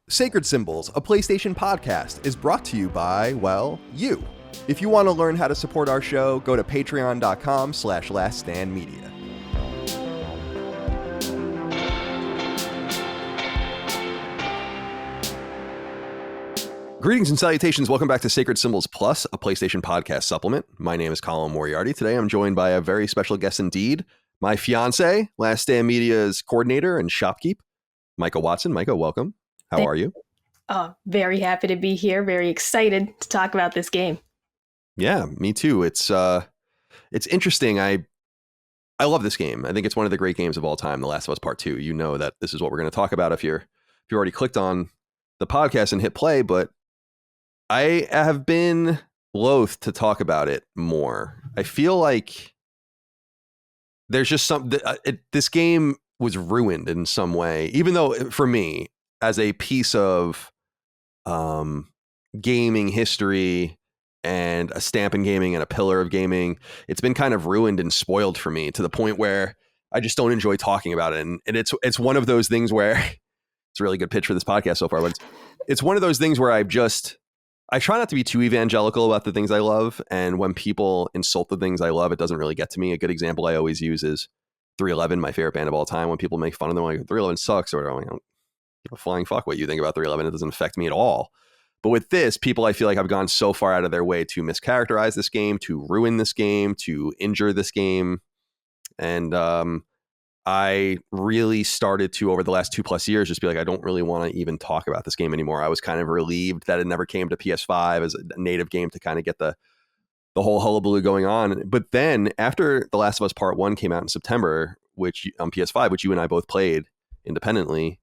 Sacred Symbols, a PlayStation podcast, is brought to you by, well, you. If you want to learn how to support our show, go to patreon.com/laststandmedia. Greetings and salutations. Welcome back to Sacred Symbols Plus, a PlayStation podcast supplement. My name is Colin Moriarty. Today I'm joined by a very special guest indeed, my fiance, Last Stand Media's coordinator and shopkeep, Micah Watson. Micah, welcome. How are you? Very happy to be here. Very excited to talk about this game. Yeah, me too. It's interesting. I love this game. I think it's one of the great games of all time, The Last of Us Part 2. You know that this is what we're going to talk about if you already clicked on the podcast and hit play, but I have been loath to talk about it more. I feel like there's just this game was ruined in some way, even though for me, as a piece of gaming history and a stamp in gaming and a pillar of gaming, it's been kind of ruined and spoiled for me to the point where I just don't enjoy talking about it. And it's one of those things where it's a really good pitch for this podcast so far, but it's one of those things where I try not to be too evangelical about the things I love. And when people insult the things I love, it doesn't really get to me. A good example I always use is 311, my favorite band of all time. When people make fun of them, like 311 sucks or whatever, I'm like, I don't give a flying fuck what you think about 311. It doesn't affect me at all. But with this, people I feel like have gone so far out of their way to mischaracterize this game, to ruin this game, to injure this game. And I really started to, over the last 2+ years, just be like, I don't really want to even talk about this game anymore. I was kind of relieved that it never came to PS5 as a native game to kind of get the whole hullabaloo going on. But then after The Last of Us Part 1 came out in September, which on PS5, which you and I both played independently,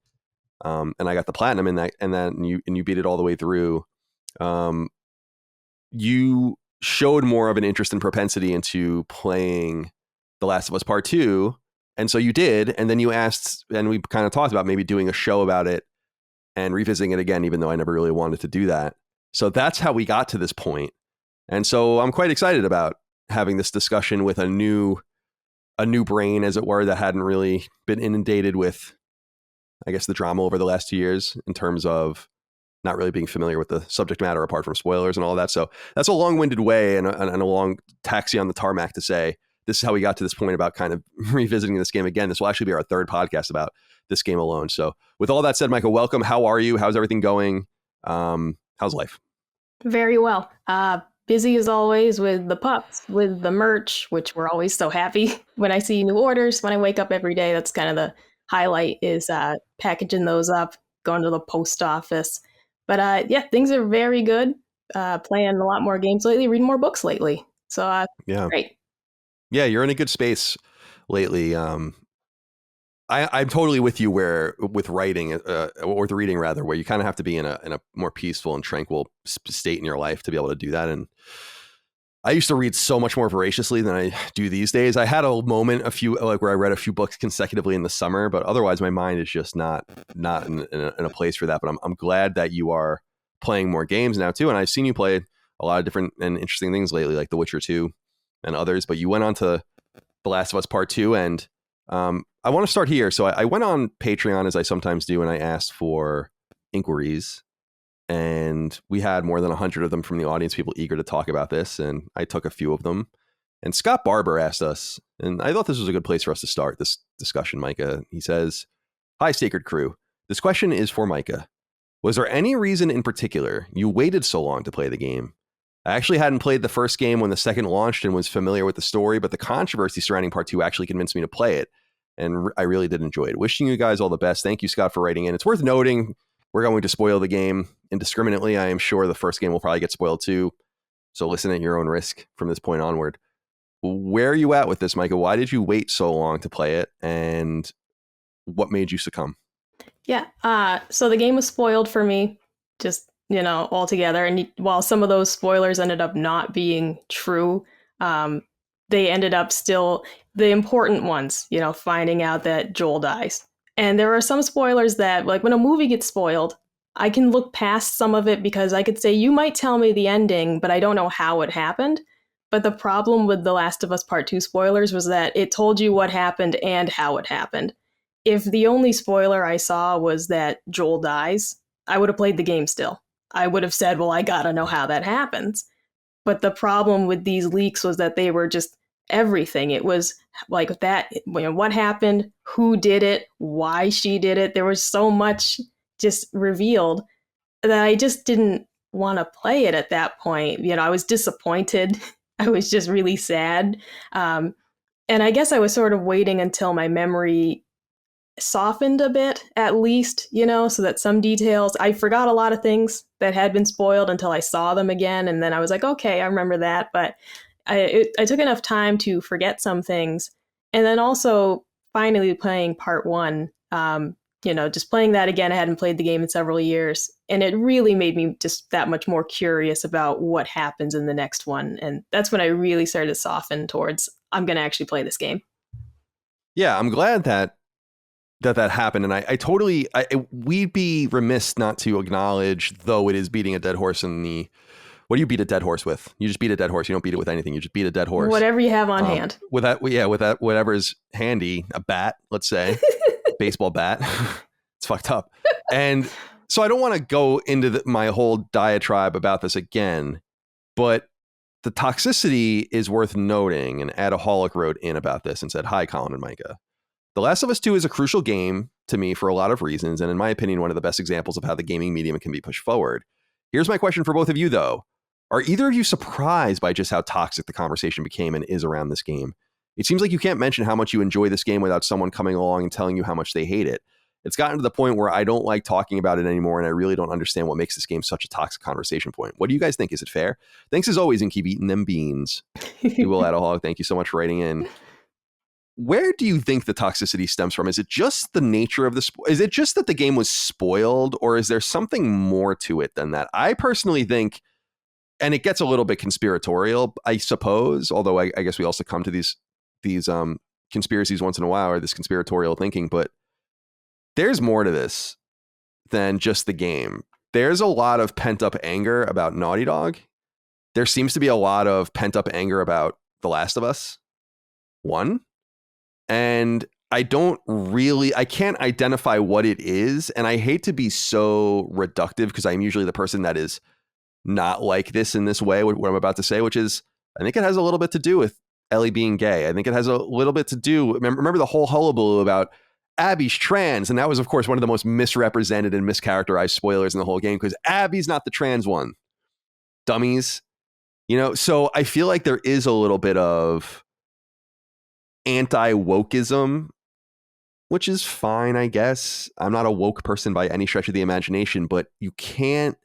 and I got the platinum in that, and then you beat it all the way through. You showed more of an interest and propensity into playing The Last of Us Part 2. And so you did, and then you asked, and we kind of talked about maybe doing a show about it and revisiting it again, even though I never really wanted to do that. So that's how we got to this point. And so I'm quite excited about having this discussion with a new brain, as it were, that hadn't really been inundated with, I guess, the drama over the last 2 years in terms of not really being familiar with the subject matter apart from spoilers and all that. So that's a long-winded way and a long taxi on the tarmac to say, this is how we got to this point about kind of revisiting this game again. This will actually be our third podcast about this game alone. So with all that said, Micah, welcome. How are you? How's everything going? How's life? Very well. Busy as always with the pups, with the merch, which we're always so happy when I see new orders. When I wake up every day, that's kind of the highlight, is packaging those up, going to the post office. But yeah, things are very good. Playing a lot more games lately, reading more books lately. So yeah, great. Yeah, you're in a good space lately. I'm totally with you with writing or with reading rather, where you kind of have to be in a more peaceful and tranquil state in your life to be able to do that. And I used to read so much more voraciously than I do these days. I had a moment, where I read a few books consecutively in the summer, but otherwise my mind is just not in a place for that. But I'm glad that you are playing more games now too. And I've seen you play a lot of different and interesting things lately, like The Witcher 2 and others. But you went on to The Last of Us Part 2, and I want to start here. So I went on Patreon, as I sometimes do, and I asked for inquiries. And we had more than 100 of them from the audience, people eager to talk about this. And I took a few of them. And Scott Barber asked us, and I thought this was a good place for us to start this discussion, Micah. He says, "Hi, Sacred Crew. This question is for Micah. Was there any reason in particular you waited so long to play the game? I actually hadn't played the first game when the second launched and was familiar with the story, but the controversy surrounding Part 2 actually convinced me to play it. And I really did enjoy it. Wishing you guys all the best." Thank you, Scott, for writing in. It's worth noting we're going to spoil the game indiscriminately. I am sure the first game will probably get spoiled too. So listen at your own risk from this point onward. Where are you at with this, Micah? Why did you wait so long to play it? And what made you succumb? Yeah. So the game was spoiled for me, just, altogether. And while some of those spoilers ended up not being true, they ended up still the important ones, finding out that Joel dies. And there are some spoilers that, like when a movie gets spoiled, I can look past some of it because I could say, you might tell me the ending, but I don't know how it happened. But the problem with The Last of Us Part 2 spoilers was that it told you what happened and how it happened. If the only spoiler I saw was that Joel dies, I would have played the game still. I would have said, well, I gotta know how that happens. But the problem with these leaks was that they were just everything. It was like that, what happened, who did it, why she did it. There was so much just revealed that I just didn't want to play it at that point. I was disappointed. I was just really sad. And I guess I was sort of waiting until my memory softened a bit, at least, so that some details, I forgot a lot of things that had been spoiled until I saw them again. And then I was like, okay, I remember that. But I took enough time to forget some things. And then also finally playing part one, just playing that again. I hadn't played the game in several years. And it really made me just that much more curious about what happens in the next one. And that's when I really started to soften towards, I'm going to actually play this game. Yeah, I'm glad that happened. And I totally, we'd be remiss not to acknowledge, though it is beating a dead horse in the, what do you beat a dead horse with? You just beat a dead horse. You don't beat it with anything. You just beat a dead horse. Whatever you have on hand. With that, whatever is handy, a bat, let's say, baseball bat. It's fucked up. And so I don't want to go into my whole diatribe about this again, but the toxicity is worth noting. And Adaholic wrote in about this and said, "Hi, Colin and Micah. The Last of Us 2 is a crucial game to me for a lot of reasons, and in my opinion, one of the best examples of how the gaming medium can be pushed forward. Here's my question for both of you, though. Are either of you surprised by just how toxic the conversation became and is around this game? It seems like you can't mention how much you enjoy this game without someone coming along and telling you how much they hate it. It's gotten to the point where I don't like talking about it anymore, and I really don't understand what makes this game such a toxic conversation point. What do you guys think? Is it fair? Thanks as always, and keep eating them beans." You will, Adaholic. Thank you so much for writing in. Where do you think the toxicity stems from? Is it just the nature of is it just that the game was spoiled, or is there something more to it than that? I personally think, and it gets a little bit conspiratorial, I suppose, although I guess we also come to these conspiracies once in a while, or this conspiratorial thinking, but there's more to this than just the game. There's a lot of pent up anger about Naughty Dog. There seems to be a lot of pent up anger about The Last of Us 1. And I can't identify what it is. And I hate to be so reductive because I'm usually the person that is not like this in this way, what I'm about to say, which is, I think it has a little bit to do with Ellie being gay. I think it has a little bit to do, remember the whole hullabaloo about Abby's trans. And that was, of course, one of the most misrepresented and mischaracterized spoilers in the whole game, because Abby's not the trans one. Dummies. So I feel like there is a little bit of anti-wokeism, which is fine, I guess. I'm not a woke person by any stretch of the imagination, but you can't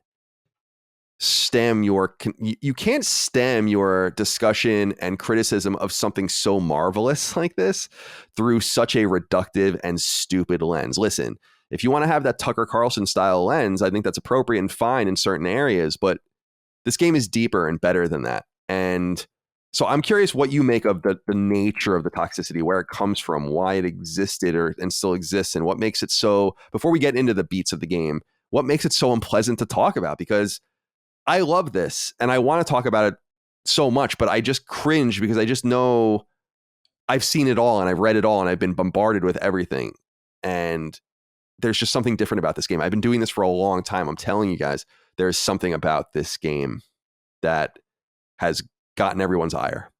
stem your discussion and criticism of something so marvelous like this through such a reductive and stupid lens. Listen, if you want to have that Tucker Carlson style lens, I think that's appropriate and fine in certain areas, but this game is deeper and better than that. And so I'm curious what you make of the nature of the toxicity, where it comes from, why it existed and still exists, and what makes it so, before we get into the beats of the game, what makes it so unpleasant to talk about? Because I love this and I want to talk about it so much, but I just cringe because I just know I've seen it all and I've read it all and I've been bombarded with everything. And there's just something different about this game. I've been doing this for a long time. I'm telling you guys, there's something about this game that has gotten everyone's ire.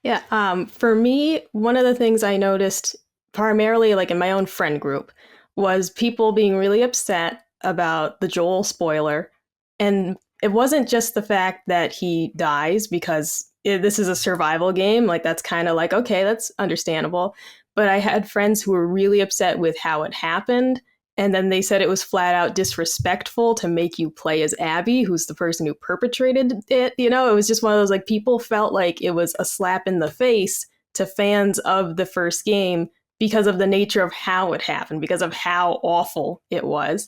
Yeah. For me, one of the things I noticed primarily like in my own friend group was people being really upset about the Joel spoiler. And it wasn't just the fact that he dies because this is a survival game. Like that's kind of like, okay, that's understandable. But I had friends who were really upset with how it happened. And then they said it was flat out disrespectful to make you play as Abby, who's the person who perpetrated it. It was just one of those, like, people felt like it was a slap in the face to fans of the first game because of the nature of how it happened, because of how awful it was.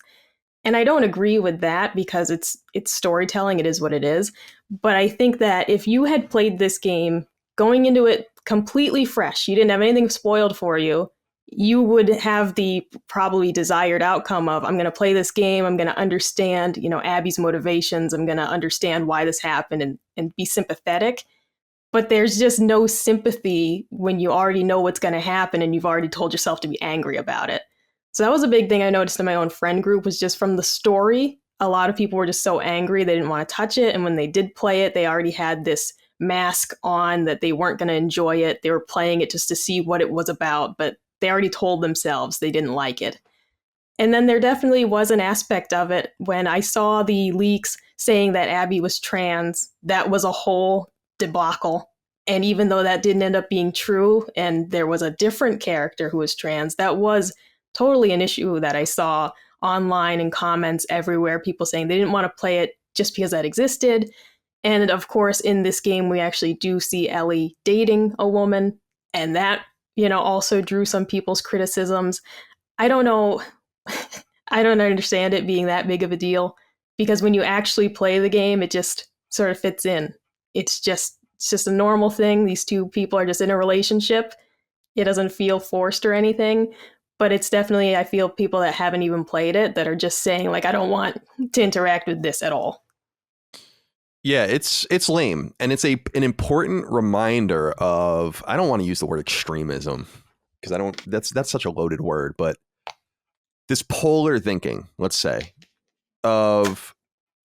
And I don't agree with that because it's storytelling. It is what it is. But I think that if you had played this game going into it completely fresh, you didn't have anything spoiled for you, you would have the probably desired outcome of, I'm going to play this game. I'm going to understand, Abby's motivations. I'm going to understand why this happened and be sympathetic. But there's just no sympathy when you already know what's going to happen and you've already told yourself to be angry about it. So that was a big thing I noticed in my own friend group, was just from the story. A lot of people were just so angry they didn't want to touch it. And when they did play it, they already had this mask on that they weren't going to enjoy it. They were playing it just to see what it was about, but they already told themselves they didn't like it. And then there definitely was an aspect of it when I saw the leaks saying that Abby was trans. That was a whole debacle. And even though that didn't end up being true and there was a different character who was trans, that was totally an issue that I saw online and comments everywhere, people saying they didn't want to play it just because that existed. And of course, in this game, we actually do see Ellie dating a woman. And that, also drew some people's criticisms. I don't know. I don't understand it being that big of a deal, because when you actually play the game, it just sort of fits in. It's just a normal thing. These two people are just in a relationship. It doesn't feel forced or anything, but it's definitely, I feel, people that haven't even played it that are just saying, like, I don't want to interact with this at all. Yeah, it's lame, and it's an important reminder of, I don't want to use the word extremism because that's such a loaded word, but this polar thinking, let's say, of,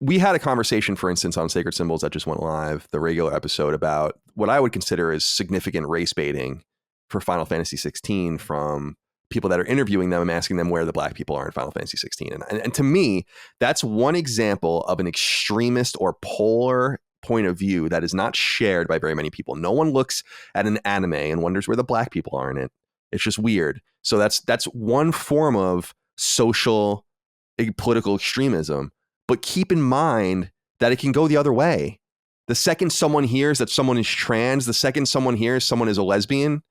we had a conversation, for instance, on Sacred Symbols that just went live, the regular episode, about what I would consider as significant race baiting for Final Fantasy 16 from people that are interviewing them and asking them where the black people are in Final Fantasy 16. And to me, that's one example of an extremist or polar point of view that is not shared by very many people. No one looks at an anime and wonders where the black people are in it. It's just weird. So that's one form of social political extremism. But keep in mind that it can go the other way. The second someone hears that someone is trans, the second someone hears someone is a lesbian,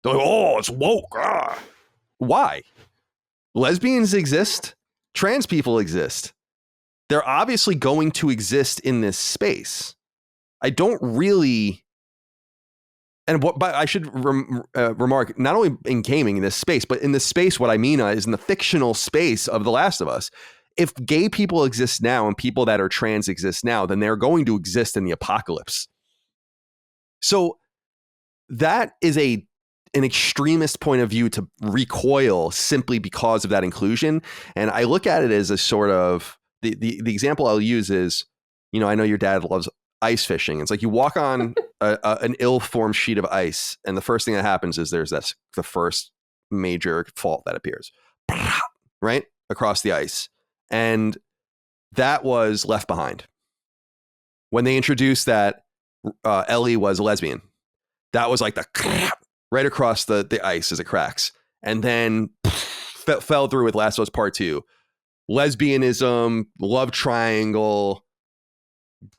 they're like, oh, it's woke. Ah. Why? Lesbians exist. Trans people exist. They're obviously going to exist in this space. I don't really... But I should remark, not only in gaming in this space, but in this space, what I mean is in the fictional space of The Last of Us. If gay people exist now and people that are trans exist now, then they're going to exist in the apocalypse. So that is an extremist point of view to recoil simply because of that inclusion. And I look at it as a sort of, the example I'll use is, I know your dad loves ice fishing. It's like you walk on an ill-formed sheet of ice, and the first thing that happens is there's the first major fault that appears, right, across the ice. And that was Left Behind. When they introduced that Ellie was a lesbian, that was like the right across the ice as it cracks. And then fell through with Last of Us Part 2. Lesbianism, love triangle,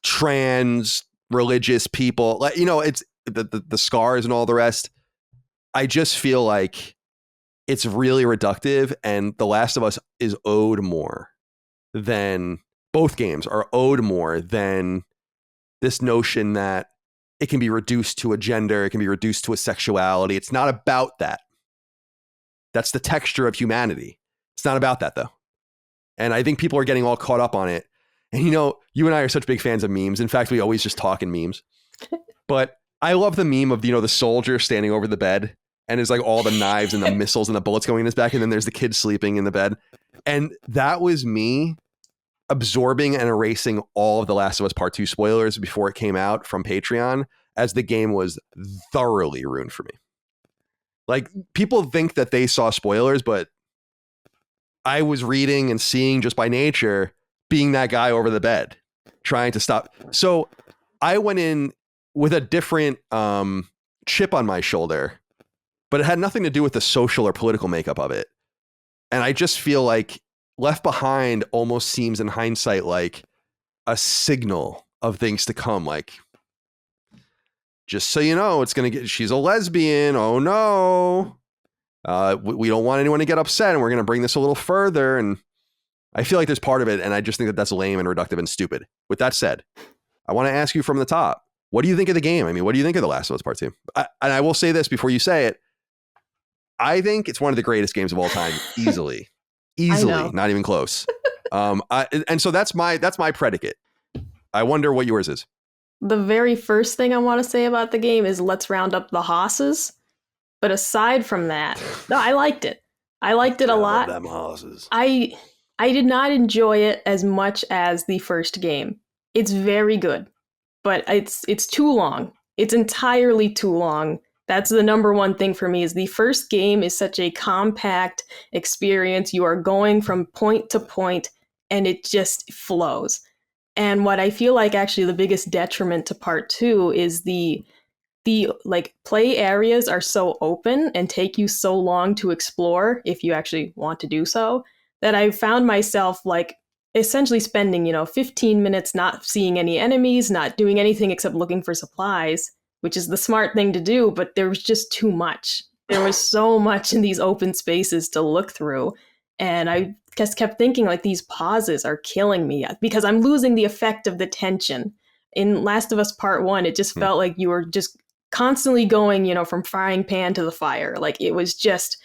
trans religious people, it's the scars and all the rest. I just feel like it's really reductive, and The Last of Us is owed more than, both games are owed more than this notion that it can be reduced to a gender, it can be reduced to a sexuality. It's not about that. That's the texture of humanity. It's not about that, though. And I think people are getting all caught up on it. And you and I are such big fans of memes. In fact, we always just talk in memes. But I love the meme of, the soldier standing over the bed, and there's like all the knives and the missiles and the bullets going in his back. And then there's the kid sleeping in the bed. And that was me absorbing and erasing all of The Last of Us Part 2 spoilers before it came out from Patreon, as the game was thoroughly ruined for me. Like, people think that they saw spoilers, but I was reading and seeing just by nature, being that guy over the bed, trying to stop. So I went in with a different chip on my shoulder, but it had nothing to do with the social or political makeup of it. And I just feel like Left Behind almost seems in hindsight like a signal of things to come. Like, just so you know, she's a lesbian. Oh no. We don't want anyone to get upset, and we're going to bring this a little further. And I feel like there's part of it, and I just think that that's lame and reductive and stupid. With that said, I want to ask you from the top, what do you think of the game? I mean, what do you think of The Last of Us Part 2? And I will say this before you say it. I think it's one of the greatest games of all time, easily, not even close. And so that's my predicate. I wonder what yours is. The very first thing I want to say about the game is let's round up the hosses. But aside from that, no, I liked it. I liked it a I love lot. them horses. I did not enjoy it as much as the first game. It's very good, but it's too long. It's entirely too long. That's the number one thing for me is the first game is such a compact experience. You are going from point to point and it just flows. And what I feel like actually the biggest detriment to part 2 is the like play areas are so open and take you so long to explore if you actually want to do so that I found myself like essentially spending 15 minutes not seeing any enemies, not doing anything except looking for supplies, which is the smart thing to do, but there was just too much. There was so much in these open spaces to look through, and I just kept thinking like these pauses are killing me because I'm losing the effect of the tension. In Last of Us Part 1, it just felt like you were just constantly going, from frying pan to the fire. Like it was just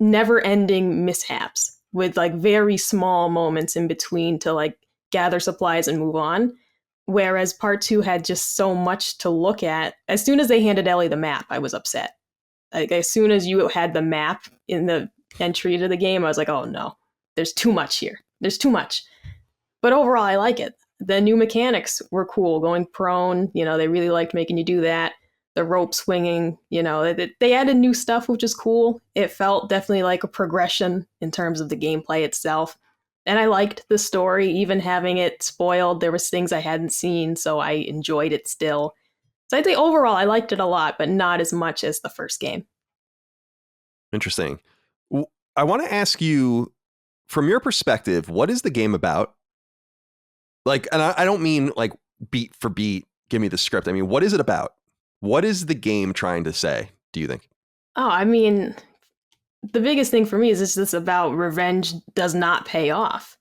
never ending mishaps with like very small moments in between to like gather supplies and move on. Whereas part 2 had just so much to look at. As soon as they handed Ellie the map, I was upset. Like as soon as you had the map in the entry to the game, I was like, oh no, there's too much here. There's too much. But overall, I like it. The new mechanics were cool. Going prone, they really liked making you do that. The rope swinging, they added new stuff, which is cool. It felt definitely like a progression in terms of the gameplay itself. And I liked the story, even having it spoiled. There was things I hadn't seen, so I enjoyed it still. So I'd say overall, I liked it a lot, but not as much as the first game. Interesting. I want to ask you, from your perspective, what is the game about? Like, and I don't mean like beat for beat, give me the script. I mean, what is it about? What is the game trying to say, do you think? Oh, I mean, the biggest thing for me is this about revenge does not pay off.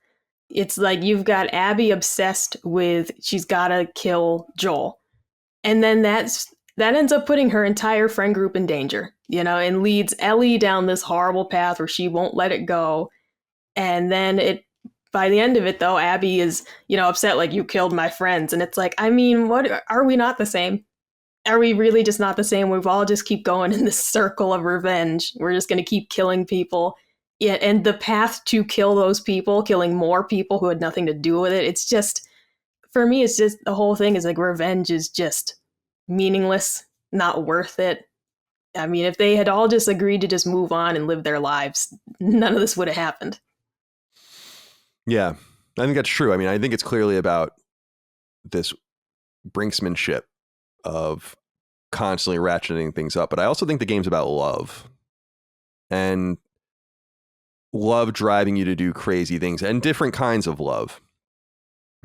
It's like you've got Abby obsessed with she's got to kill Joel. And then that ends up putting her entire friend group in danger, and leads Ellie down this horrible path where she won't let it go. And then by the end of it though, Abby is, upset like you killed my friends, and it's like, I mean, what are we not the same? Are we really just not the same? We've all just keep going in this circle of revenge. We're just going to keep killing people. Yeah, and the path to kill those people, killing more people who had nothing to do with it, it's just, for me, it's just the whole thing is like revenge is just meaningless, not worth it. I mean, if they had all just agreed to just move on and live their lives, none of this would have happened. Yeah, I think that's true. I mean, I think it's clearly about this brinksmanship of constantly ratcheting things up. But I also think the game's about love. And love driving you to do crazy things and different kinds of love.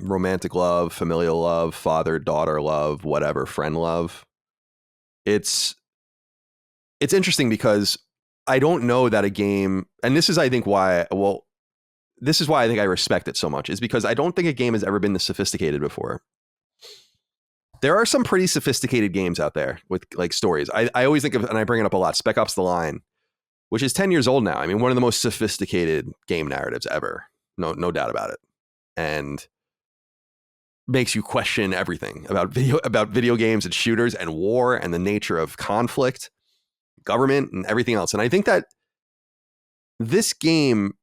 Romantic love, familial love, father-daughter love, whatever, friend love. It's interesting because I don't know that a game, and this is I think why I think I respect it so much, is because I don't think a game has ever been this sophisticated before. There are some pretty sophisticated games out there with like stories. I always think of, and I bring it up a lot, Spec Ops: The Line, which is 10 years old now. I mean, one of the most sophisticated game narratives ever. No doubt about it. And makes you question everything about video games and shooters and war and the nature of conflict, government and everything else. And I think that this game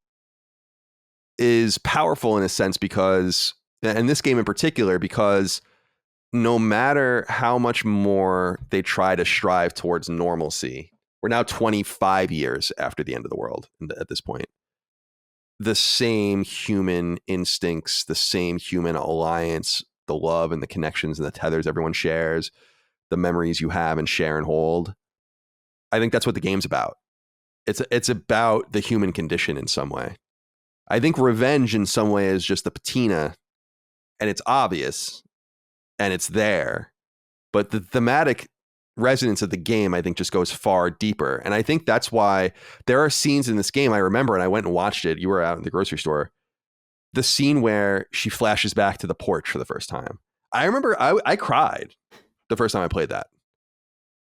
is powerful in a sense because, and this game in particular, because no matter how much more they try to strive towards normalcy, we're now 25 years after the end of the world at this point. The same human instincts, the same human alliance, the love and the connections and the tethers everyone shares, the memories you have and share and hold. I think that's what the game's about. It's about the human condition in some way. I think revenge in some way is just the patina, and it's obvious and it's there, but the thematic resonance of the game, I think, just goes far deeper. And I think that's why there are scenes in this game I remember, and I went and watched it. You were out in the grocery store. The scene where she flashes back to the porch for the first time. I remember I cried the first time I played that.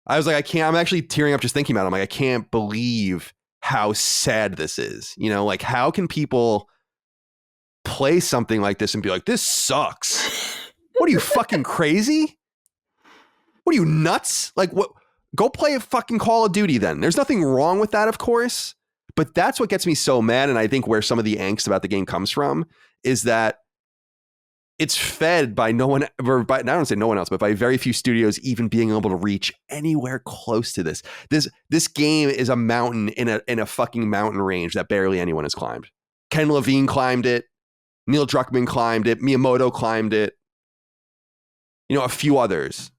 I was like, I'm actually tearing up just thinking about it. I'm like, I can't believe how sad this is. Like, how can people play something like this and be like, this sucks? What are you, fucking crazy? What are you, nuts? Like, what? Go play a fucking Call of Duty then. There's nothing wrong with that, of course. But that's what gets me so mad. And I think where some of the angst about the game comes from is that it's fed by no one, or by, I don't say no one else, but by very few studios even being able to reach anywhere close to this. This game is a mountain in a fucking mountain range that barely anyone has climbed. Ken Levine climbed it. Neil Druckmann climbed it. Miyamoto climbed it. A few others.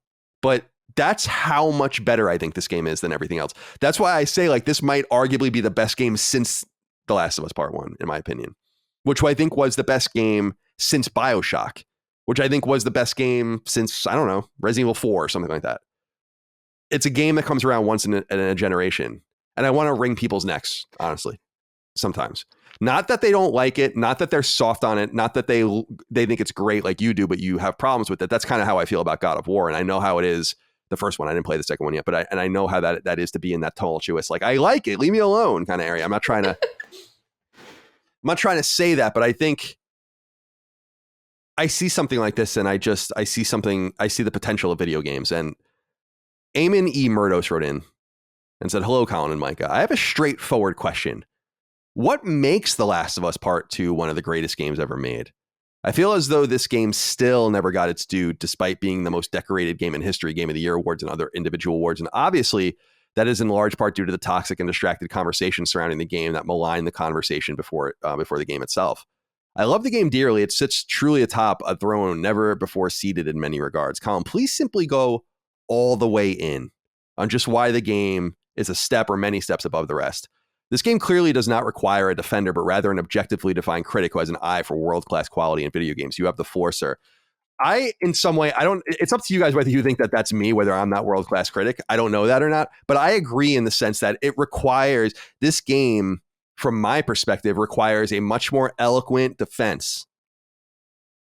But that's how much better I think this game is than everything else. That's why I say, like, this might arguably be the best game since The Last of Us Part 1, in my opinion, which I think was the best game since BioShock, which I think was the best game since, I don't know, Resident Evil 4 or something like that. It's a game that comes around once in a generation. And I want to wring people's necks, honestly, sometimes. Not that they don't like it, not that they're soft on it, not that they think it's great like you do, but you have problems with it. That's kind of how I feel about God of War. And I know how it is. The first one, I didn't play the second one yet, but I know how that is to be in that tumultuous, like, I like it, leave me alone kind of area. I'm not trying to say that, but I think I see something like this, and I see the potential of video games. And Eamon E. Murdos wrote in and said, "Hello, Colin and Micah. I have a straightforward question. What makes The Last of Us Part 2 one of the greatest games ever made? I feel as though this game still never got its due, despite being the most decorated game in history, Game of the Year awards and other individual awards. And obviously, that is in large part due to the toxic and distracted conversation surrounding the game that malign the conversation before the game itself. I love the game dearly. It sits truly atop a throne never before seated in many regards. Colin, please simply go all the way in on just why the game is a step or many steps above the rest. This game clearly does not require a defender, but rather an objectively defined critic who has an eye for world-class quality in video games. You have the floor, sir." In some way, it's up to you guys whether you think that that's me, whether I'm that world-class critic. I don't know that or not, but I agree in the sense that this game, from my perspective, requires a much more eloquent defense.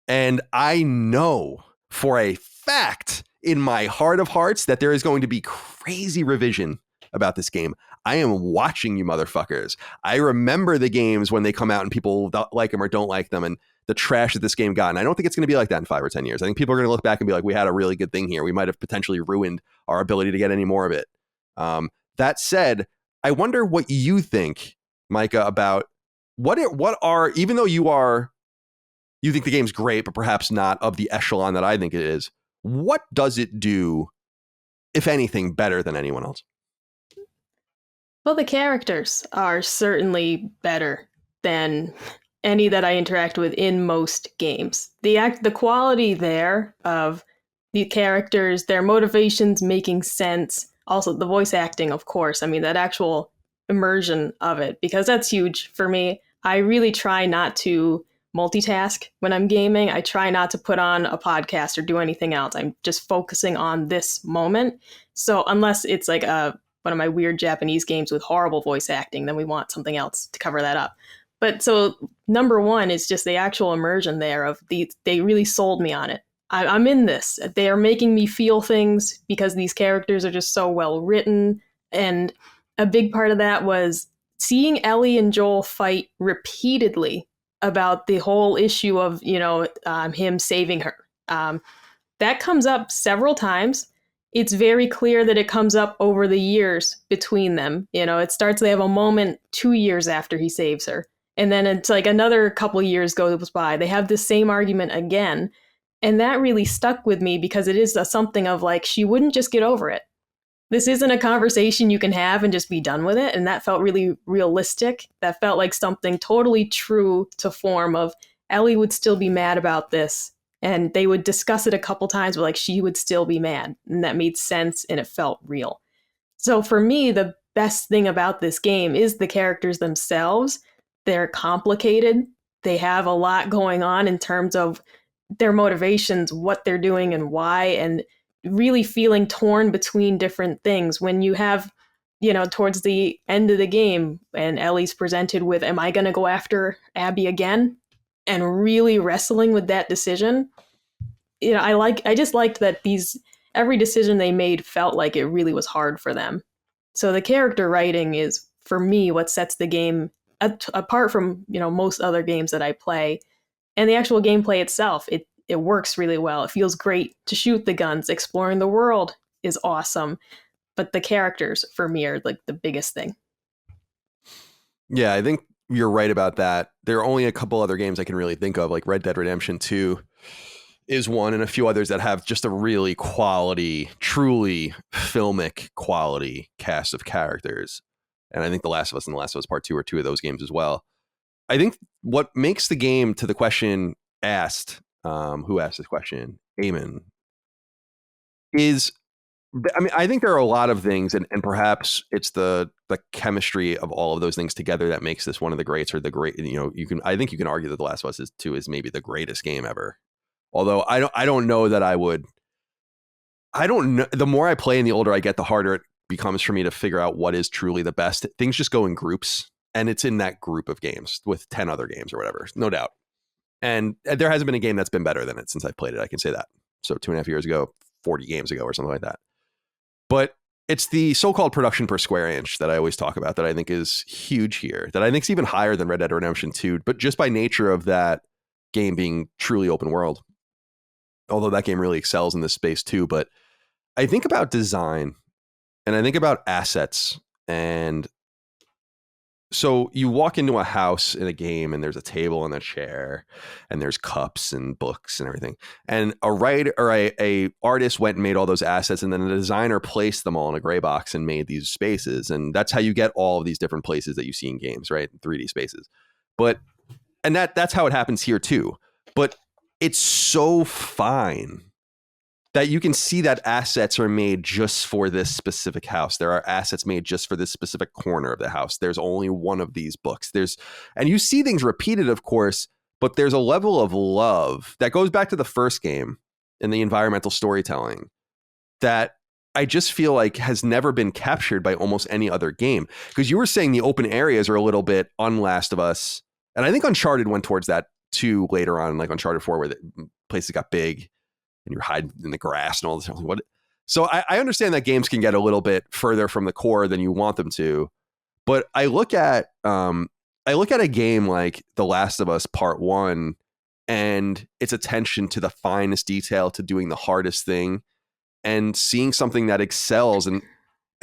And I know for a fact in my heart of hearts that there is going to be crazy revision about this game. I am watching you motherfuckers. I remember the games when they come out and people like them or don't like them, and the trash that this game got. And I don't think it's going to be like that in 5 or 10 years. I think people are going to look back and be like, we had a really good thing here. We might have potentially ruined our ability to get any more of it. That said, I wonder what you think, Micah, about even though you think the game's great, but perhaps not of the echelon that I think it is, what does it do, if anything, better than anyone else? Well, the characters are certainly better than any that I interact with in most games. The quality there of the characters, their motivations making sense, also the voice acting, of course. I mean, that actual immersion of it, because that's huge for me. I really try not to multitask when I'm gaming. I try not to put on a podcast or do anything else. I'm just focusing on this moment. So unless it's like one of my weird Japanese games with horrible voice acting, then we want something else to cover that up. But so number one is just the actual immersion there of they really sold me on it. I'm in this. They are making me feel things because these characters are just so well written. And a big part of that was seeing Ellie and Joel fight repeatedly about the whole issue of, him saving her. That comes up several times. It's very clear that it comes up over the years between them. They have a moment 2 years after he saves her. And then it's like another couple of years goes by. They have the same argument again. And that really stuck with me because it is something of like, she wouldn't just get over it. This isn't a conversation you can have and just be done with it. And that felt really realistic. That felt like something totally true to form of Ellie would still be mad about this. And they would discuss it a couple times, but like she would still be mad. And that made sense and it felt real. So for me, the best thing about this game is the characters themselves. They're complicated. They have a lot going on in terms of their motivations, what they're doing and why, and really feeling torn between different things. When you have, towards the end of the game and Ellie's presented with, am I going to go after Abby again? And really wrestling with that decision. I just liked that every decision they made felt like it really was hard for them. So the character writing is, for me, what sets the game apart from, most other games that I play. And the actual gameplay itself, it works really well. It feels great to shoot the guns. Exploring the world is awesome. But the characters, for me, are like the biggest thing. Yeah, I think you're right about that. There are only a couple other games I can really think of, like Red Dead Redemption 2 is one, and a few others that have just a really quality, truly filmic quality cast of characters. And I think The Last of Us and The Last of Us Part 2 are two of those games as well. I think what makes the game, to the question asked, who asked this question? Eamon, is I mean, I think there are a lot of things, and perhaps it's the chemistry of all of those things together that makes this one of the greats, or the great. I think you can argue that The Last of Us 2 is maybe the greatest game ever. Although I don't know that I would. I don't know. The more I play and the older I get, the harder it becomes for me to figure out what is truly the best. Things just go in groups, and it's in that group of games with 10 other games or whatever, no doubt. And there hasn't been a game that's been better than it since I've played it. I can say that. So 2.5 years ago, 40 games ago, or something like that. But it's the so-called production per square inch that I always talk about that I think is huge here, that I think is even higher than Red Dead Redemption 2, but just by nature of that game being truly open world. Although that game really excels in this space too. But I think about design and I think about assets. And so you walk into a house in a game and there's a table and a chair and there's cups and books and everything. And a writer or a artist went and made all those assets, and then a designer placed them all in a gray box and made these spaces. And that's how you get all of these different places that you see in games, right? 3D spaces. And that's how it happens here too. But it's so fine that you can see that assets are made just for this specific house. There are assets made just for this specific corner of the house. There's only one of these books. And you see things repeated, of course, but there's a level of love that goes back to the first game in the environmental storytelling that I just feel like has never been captured by almost any other game. Because you were saying the open areas are a little bit Last of Us. And I think Uncharted went towards that too later on, like Uncharted 4, where the places got big and you're hiding in the grass and all this. What? So I understand that games can get a little bit further from the core than you want them to, but I look at a game like The Last of Us Part 1 and its attention to the finest detail, to doing the hardest thing, and seeing something that excels and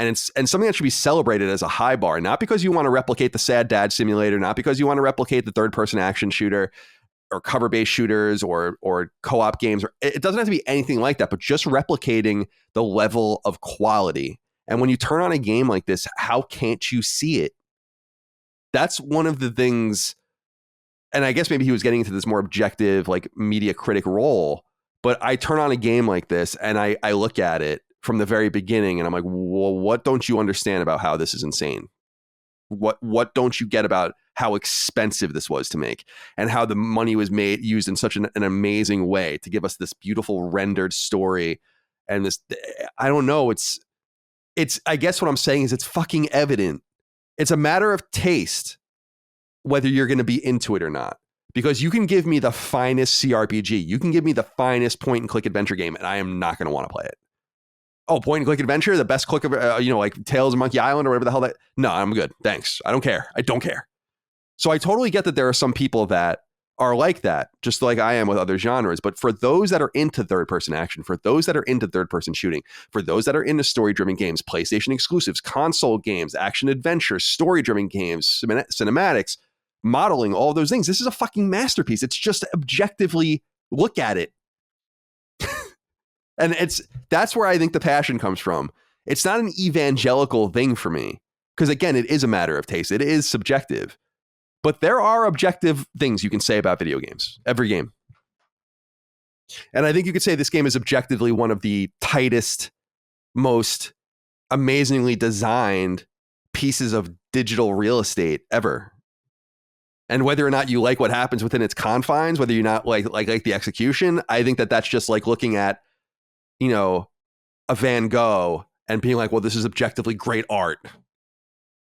something that should be celebrated as a high bar, not because you want to replicate the sad dad simulator, not because you want to replicate the third person action shooter, or cover-based shooters or co-op games. It doesn't have to be anything like that, but just replicating the level of quality. And when you turn on a game like this, how can't you see it? That's one of the things, and I guess maybe he was getting into this more objective, like media critic role, but I turn on a game like this and I look at it from the very beginning and I'm like, well, what don't you understand about how this is insane? What don't you get about how expensive this was to make, and how the money was used in such an amazing way to give us this beautiful rendered story? And this, I don't know. It's, I guess what I'm saying is it's fucking evident. It's a matter of taste, whether you're going to be into it or not, because you can give me the finest CRPG. You can give me the finest point and click adventure game, and I am not going to want to play it. Oh, point and click adventure, the best click of, like Tales of Monkey Island or whatever the hell that. No, I'm good. Thanks. I don't care. I don't care. So I totally get that there are some people that are like that, just like I am with other genres. But for those that are into third person action, for those that are into third person shooting, for those that are into story driven games, PlayStation exclusives, console games, action adventure, story driven games, cinematics, modeling, all those things, this is a fucking masterpiece. It's just objectively look at it. And that's where I think the passion comes from. It's not an evangelical thing for me, because again, it is a matter of taste. It is subjective, but there are objective things you can say about video games, every game. And I think you could say this game is objectively one of the tightest, most amazingly designed pieces of digital real estate ever. And whether or not you like what happens within its confines, whether you're not like the execution, I think that that's just like looking at, a Van Gogh and being like, well, this is objectively great art.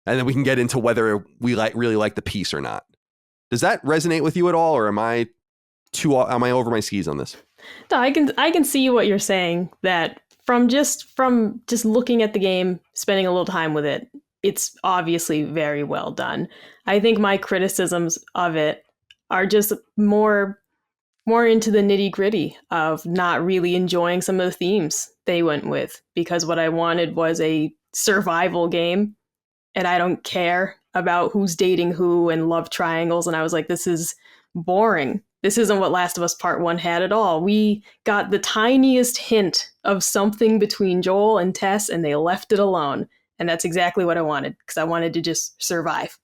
And then we can get into whether we really like the piece or not. Does that resonate with you at all? Or am I over my skis on this? No, I can see what you're saying, that from just looking at the game, spending a little time with it, it's obviously very well done. I think my criticisms of it are just more into the nitty gritty of not really enjoying some of the themes they went with, because what I wanted was a survival game, and I don't care about who's dating who and love triangles. And I was like, this is boring. This isn't what Last of Us Part 1 had at all. We got the tiniest hint of something between Joel and Tess, and they left it alone. And that's exactly what I wanted, because I wanted to just survive.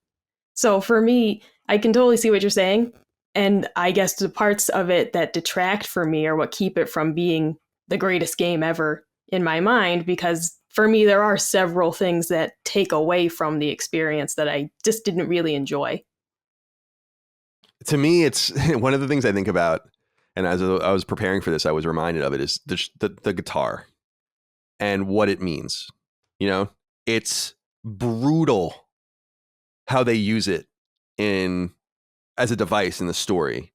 So for me, I can totally see what you're saying. And I guess the parts of it that detract for me are what keep it from being the greatest game ever in my mind, because for me, there are several things that take away from the experience that I just didn't really enjoy. To me, it's one of the things I think about, and as I was preparing for this, I was reminded of it, is the guitar and what it means. You know, it's brutal how they use it in as a device in the story,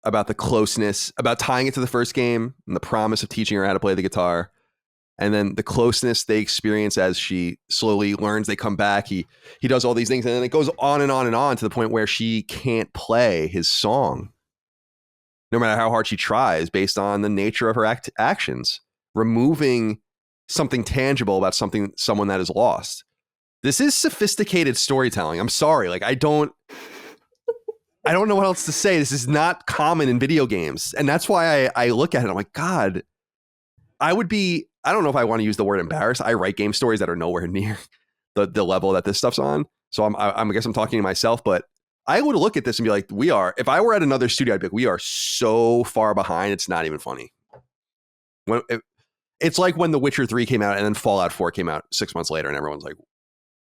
about the closeness, about tying it to the first game and the promise of teaching her how to play the guitar. And then the closeness they experience as she slowly learns. They come back. He does all these things, and then it goes on and on and on to the point where she can't play his song, no matter how hard she tries, based on the nature of her actions, removing something tangible about someone that is lost. This is sophisticated storytelling. I'm sorry, like I don't know what else to say. This is not common in video games, and that's why I look at it. I'm like, God, I don't know if I want to use the word embarrassed. I write game stories that are nowhere near the level that this stuff's on. So I guess I'm talking to myself, but I would look at this and be like, if I were at another studio, I'd be like, we are so far behind. It's not even funny. It's like when The Witcher 3 came out and then Fallout 4 came out 6 months later, and everyone's like,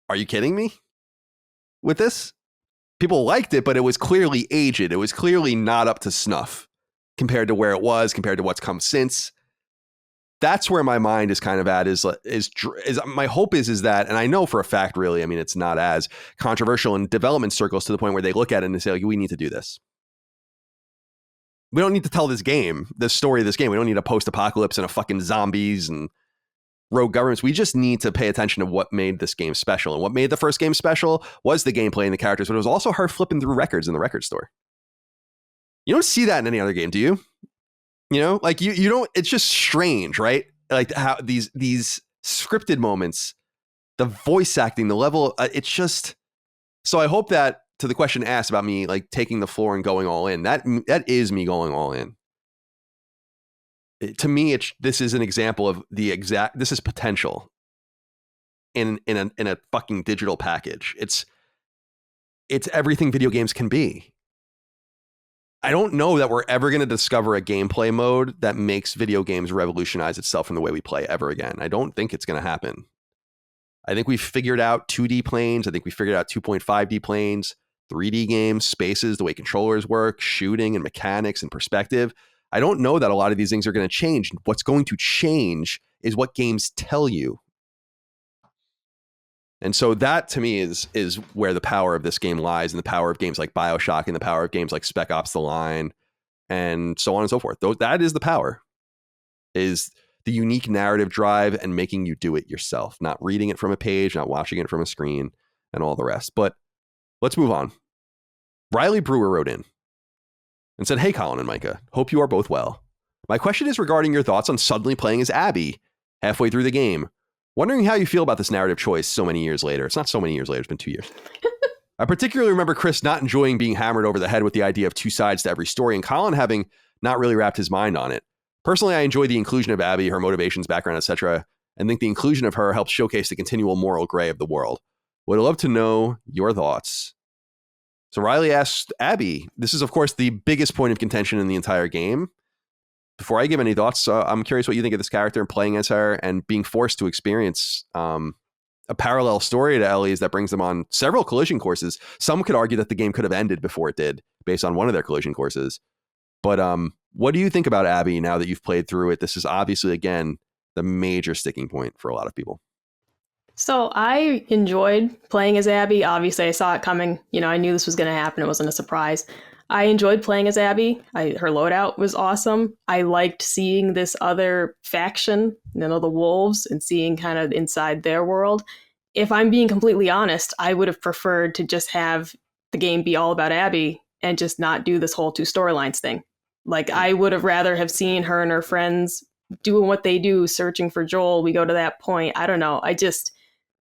are you kidding me with this? People liked it, but it was clearly aged. It was clearly not up to snuff compared to where it was, compared to what's come since. That's where my mind is kind of at, is my hope is that, and I know for a fact, really, I mean, it's not as controversial in development circles to the point where they look at it and they say, like, we need to do this. We don't need to tell the story of this game. We don't need a post-apocalypse and a fucking zombies and rogue governments. We just need to pay attention to what made this game special. And what made the first game special was the gameplay and the characters, but it was also her flipping through records in the record store. You don't see that in any other game, do you? You know, like you don't, it's just strange, right? Like how these scripted moments, the voice acting, the level, it's just, so I hope that to the question asked about me, like taking the floor and going all in, that is me going all in. To me, this is an example of this is potential in a fucking digital package. It's everything video games can be. I don't know that we're ever going to discover a gameplay mode that makes video games revolutionize itself in the way we play ever again. I don't think it's going to happen. I think we've figured out 2D planes. I think we figured out 2.5D planes, 3D games, spaces, the way controllers work, shooting and mechanics and perspective. I don't know that a lot of these things are going to change. What's going to change is what games tell you. And so that, to me, is where the power of this game lies, and the power of games like BioShock, and the power of games like Spec Ops: The Line, and so on and so forth. That is the power, is the unique narrative drive and making you do it yourself, not reading it from a page, not watching it from a screen, and all the rest. But let's move on. Riley Brewer wrote in and said, "Hey, Colin and Micah, hope you are both well. My question is regarding your thoughts on suddenly playing as Abby halfway through the game. Wondering how you feel about this narrative choice so many years later." It's not so many years later, it's been 2 years. "I particularly remember Chris not enjoying being hammered over the head with the idea of two sides to every story, and Colin having not really wrapped his mind on it. Personally, I enjoy the inclusion of Abby, her motivations, background, etc., and think the inclusion of her helps showcase the continual moral gray of the world. Would love to know your thoughts." So Riley asked Abby, this is, of course, the biggest point of contention in the entire game. Before I give any thoughts, I'm curious what you think of this character and playing as her and being forced to experience a parallel story to Ellie's that brings them on several collision courses. Some could argue that the game could have ended before it did, based on one of their collision courses. But what do you think about Abby now that you've played through it? This is obviously, again, the major sticking point for a lot of people. So I enjoyed playing as Abby. Obviously, I saw it coming. You know, I knew this was going to happen. It wasn't a surprise. I enjoyed playing as Abby. Her loadout was awesome. I liked seeing this other faction, you know, the wolves, and seeing kind of inside their world. If I'm being completely honest, I would have preferred to just have the game be all about Abby and just not do this whole two storylines thing. Like, I would have rather have seen her and her friends doing what they do, searching for Joel. We go to that point. I don't know.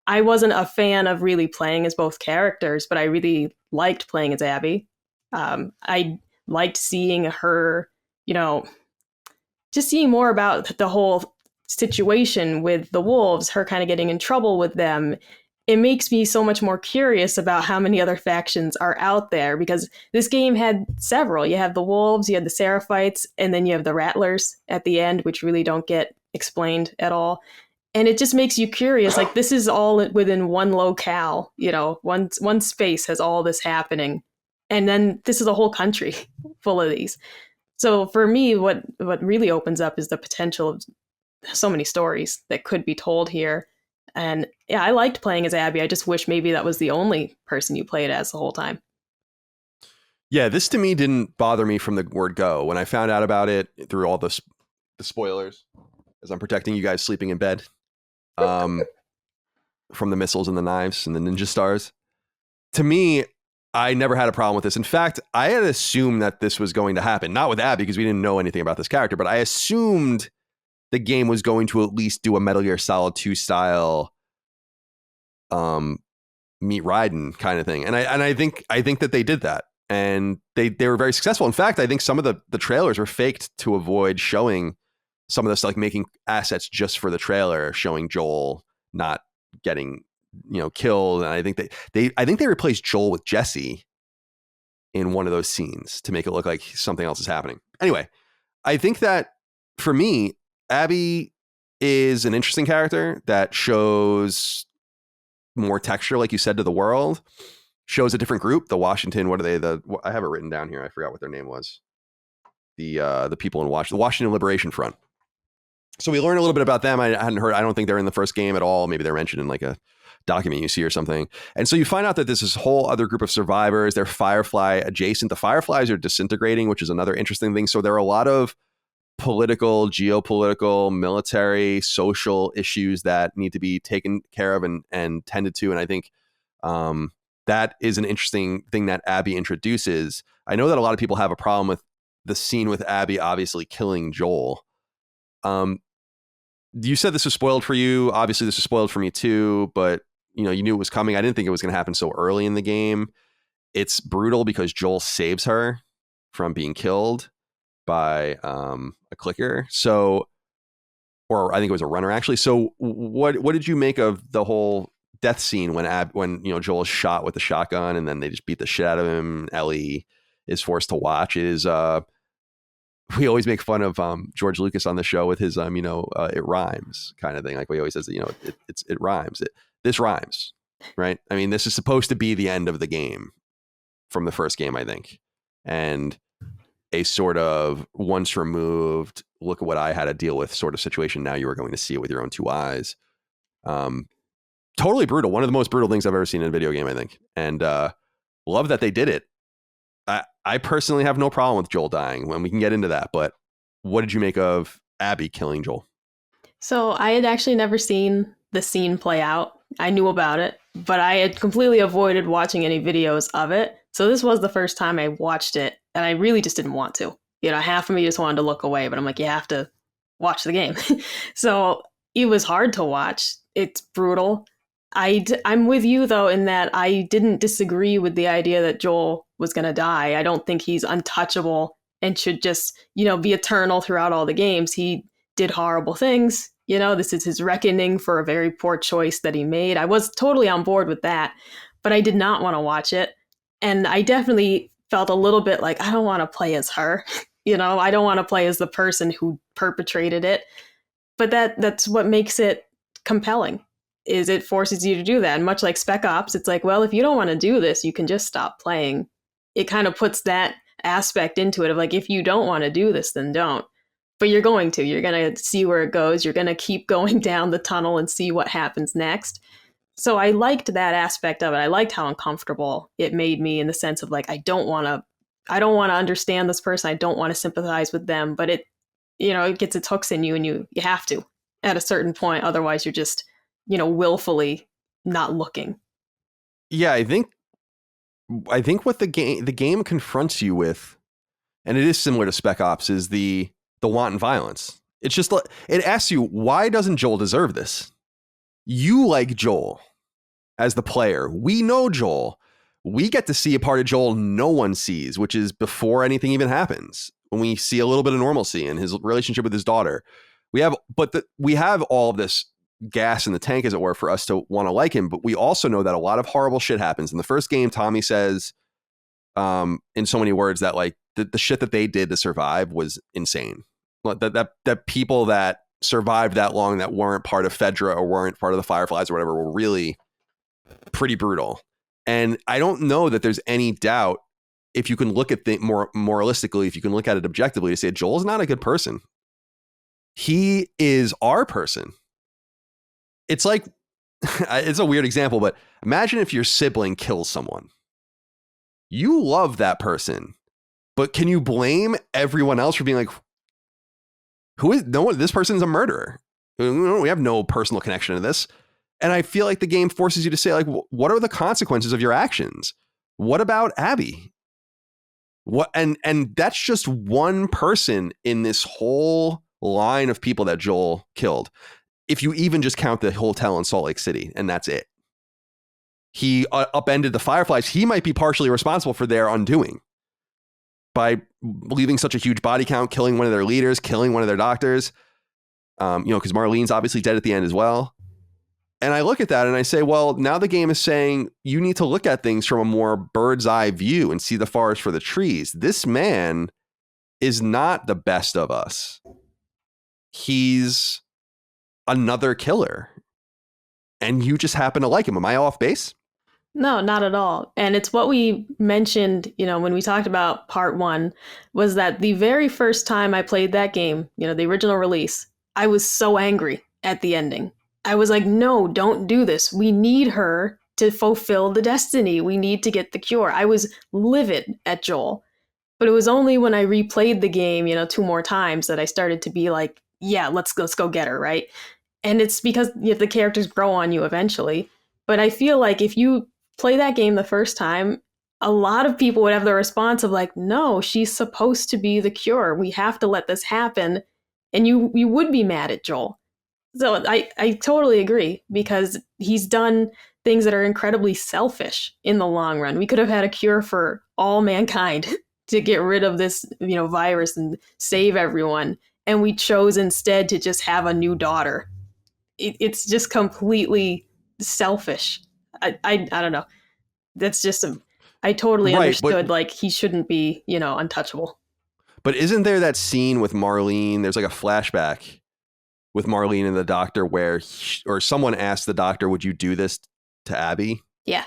I wasn't a fan of really playing as both characters, but I really liked playing as Abby. I liked seeing her, you know, just seeing more about the whole situation with the wolves, her kind of getting in trouble with them. It makes me so much more curious about how many other factions are out there, because this game had several. You have the wolves, you had the Seraphites, and then you have the rattlers at the end, which really don't get explained at all. And it just makes you curious. Like, this is all within one locale, one space has all this happening. And then this is a whole country full of these. So for me, what really opens up is the potential of so many stories that could be told here. And yeah, I liked playing as Abby. I just wish maybe that was the only person you played as the whole time. Yeah, this to me didn't bother me from the word go. When I found out about it through all the spoilers, as I'm protecting you guys sleeping in bed, from the missiles and the knives and the ninja stars. To me, I never had a problem with this. In fact, I had assumed that this was going to happen. Not with Abby, because we didn't know anything about this character, but I assumed the game was going to at least do a Metal Gear Solid 2 style meet Raiden kind of thing. And I think that they did that. And they were very successful. In fact, I think some of the trailers were faked to avoid showing some of this, like making assets just for the trailer, showing Joel not getting, killed. And I think they replaced Joel with Jesse in one of those scenes to make it look like something else is happening. Anyway, I think that for me, Abby is an interesting character that shows more texture, like you said, to the world, shows a different group, the Washington. What are they? I have it written down here. I forgot what their name was. The people in Washington, the Washington Liberation Front. So we learned a little bit about them. I hadn't heard. I don't think they're in the first game at all. Maybe they're mentioned in like a document you see or something. And so you find out that there's this whole other group of survivors. They're Firefly adjacent. The Fireflies are disintegrating, which is another interesting thing. So there are a lot of political, geopolitical, military, social issues that need to be taken care of and tended to. And I think that is an interesting thing that Abby introduces. I know that a lot of people have a problem with the scene with Abby obviously killing Joel. You said this was spoiled for you. Obviously, this was spoiled for me too, but you knew it was coming. I didn't think it was going to happen so early in the game. It's brutal because Joel saves her from being killed by a clicker. So, or I think it was a runner actually. So what did you make of the whole death scene when Joel is shot with a shotgun and then they just beat the shit out of him? Ellie is forced to watch. It is we always make fun of George Lucas on the show with his it rhymes kind of thing. Like we always says, it rhymes. This rhymes, right? I mean, this is supposed to be the end of the game from the first game, I think, and a sort of once removed, look at what I had to deal with sort of situation. Now you are going to see it with your own two eyes. Totally brutal. One of the most brutal things I've ever seen in a video game, I think, and love that they did it. I personally have no problem with Joel dying, when we can get into that. But what did you make of Abby killing Joel? So I had actually never seen the scene play out. I knew about it, but I had completely avoided watching any videos of it. So this was the first time I watched it, and I really just didn't want to. Half of me just wanted to look away, but I'm like, you have to watch the game. So it was hard to watch. It's brutal. I'm with you, though, in that I didn't disagree with the idea that Joel was going to die. I don't think he's untouchable and should just, be eternal throughout all the games. He did horrible things. This is his reckoning for a very poor choice that he made. I was totally on board with that, but I did not want to watch it. And I definitely felt a little bit like, I don't want to play as her. I don't want to play as the person who perpetrated it. But that's what makes it compelling, is it forces you to do that. And much like Spec Ops, it's like, well, if you don't want to do this, you can just stop playing. It kind of puts that aspect into it of like, if you don't want to do this, then don't. But you're going to. You're going to see where it goes. You're going to keep going down the tunnel and see what happens next. So I liked that aspect of it. I liked how uncomfortable it made me, in the sense of like, I don't want to understand this person. I don't want to sympathize with them. But it gets its hooks in you, and you have to at a certain point. Otherwise, you're just willfully not looking. Yeah, I think what the game confronts you with, and it is similar to Spec Ops, is the wanton violence. It's just, it asks you, why doesn't Joel deserve this? You like Joel. as the player. We know Joel. We get to see a part of Joel no one sees, which is before anything even happens. When we see a little bit of normalcy in his relationship with his daughter, we have all of this gas in the tank, as it were, for us to want to like him. But we also know that a lot of horrible shit happens. In the first game, Tommy says, in so many words, that like the shit that they did to survive was insane. That people that survived that long that weren't part of Fedra or weren't part of the Fireflies or whatever were really pretty brutal. And I don't know that there's any doubt, if you can look at things more moralistically, if you can look at it objectively, to say Joel's not a good person. He is our person. It's like, it's a weird example, but imagine if your sibling kills someone. You love that person, but can you blame everyone else for being like, this person's a murderer. We have no personal connection to this. And I feel like the game forces you to say, like, what are the consequences of your actions? What about Abby? What? And that's just one person in this whole line of people that Joel killed. If you even just count the hotel in Salt Lake City, and that's it. He upended the Fireflies. He might be partially responsible for their undoing by leaving such a huge body count, killing one of their leaders, killing one of their doctors. Because Marlene's obviously dead at the end as well. And I look at that and I say, well, now the game is saying you need to look at things from a more bird's eye view and see the forest for the trees. This man is not the best of us. He's another killer. And you just happen to like him. Am I off base? No, not at all. And it's what we mentioned, when we talked about part 1, was that the very first time I played that game, the original release, I was so angry at the ending. I was like, no, don't do this. We need her to fulfill the destiny. We need to get the cure. I was livid at Joel. But it was only when I replayed the game, 2 more times that I started to be like, yeah, let's go get her, right? And it's because the characters grow on you eventually. But I feel like if you play that game the first time, a lot of people would have the response of like, no, she's supposed to be the cure. We have to let this happen. And you would be mad at Joel. So I totally agree, because he's done things that are incredibly selfish in the long run. We could have had a cure for all mankind to get rid of this, virus and save everyone. And we chose instead to just have a new daughter. It's just completely selfish. I don't know. That's just I totally understood, like, he shouldn't be, untouchable. But isn't there that scene with Marlene? There's like a flashback with Marlene and the doctor where someone asked the doctor, would you do this to Abby? Yeah.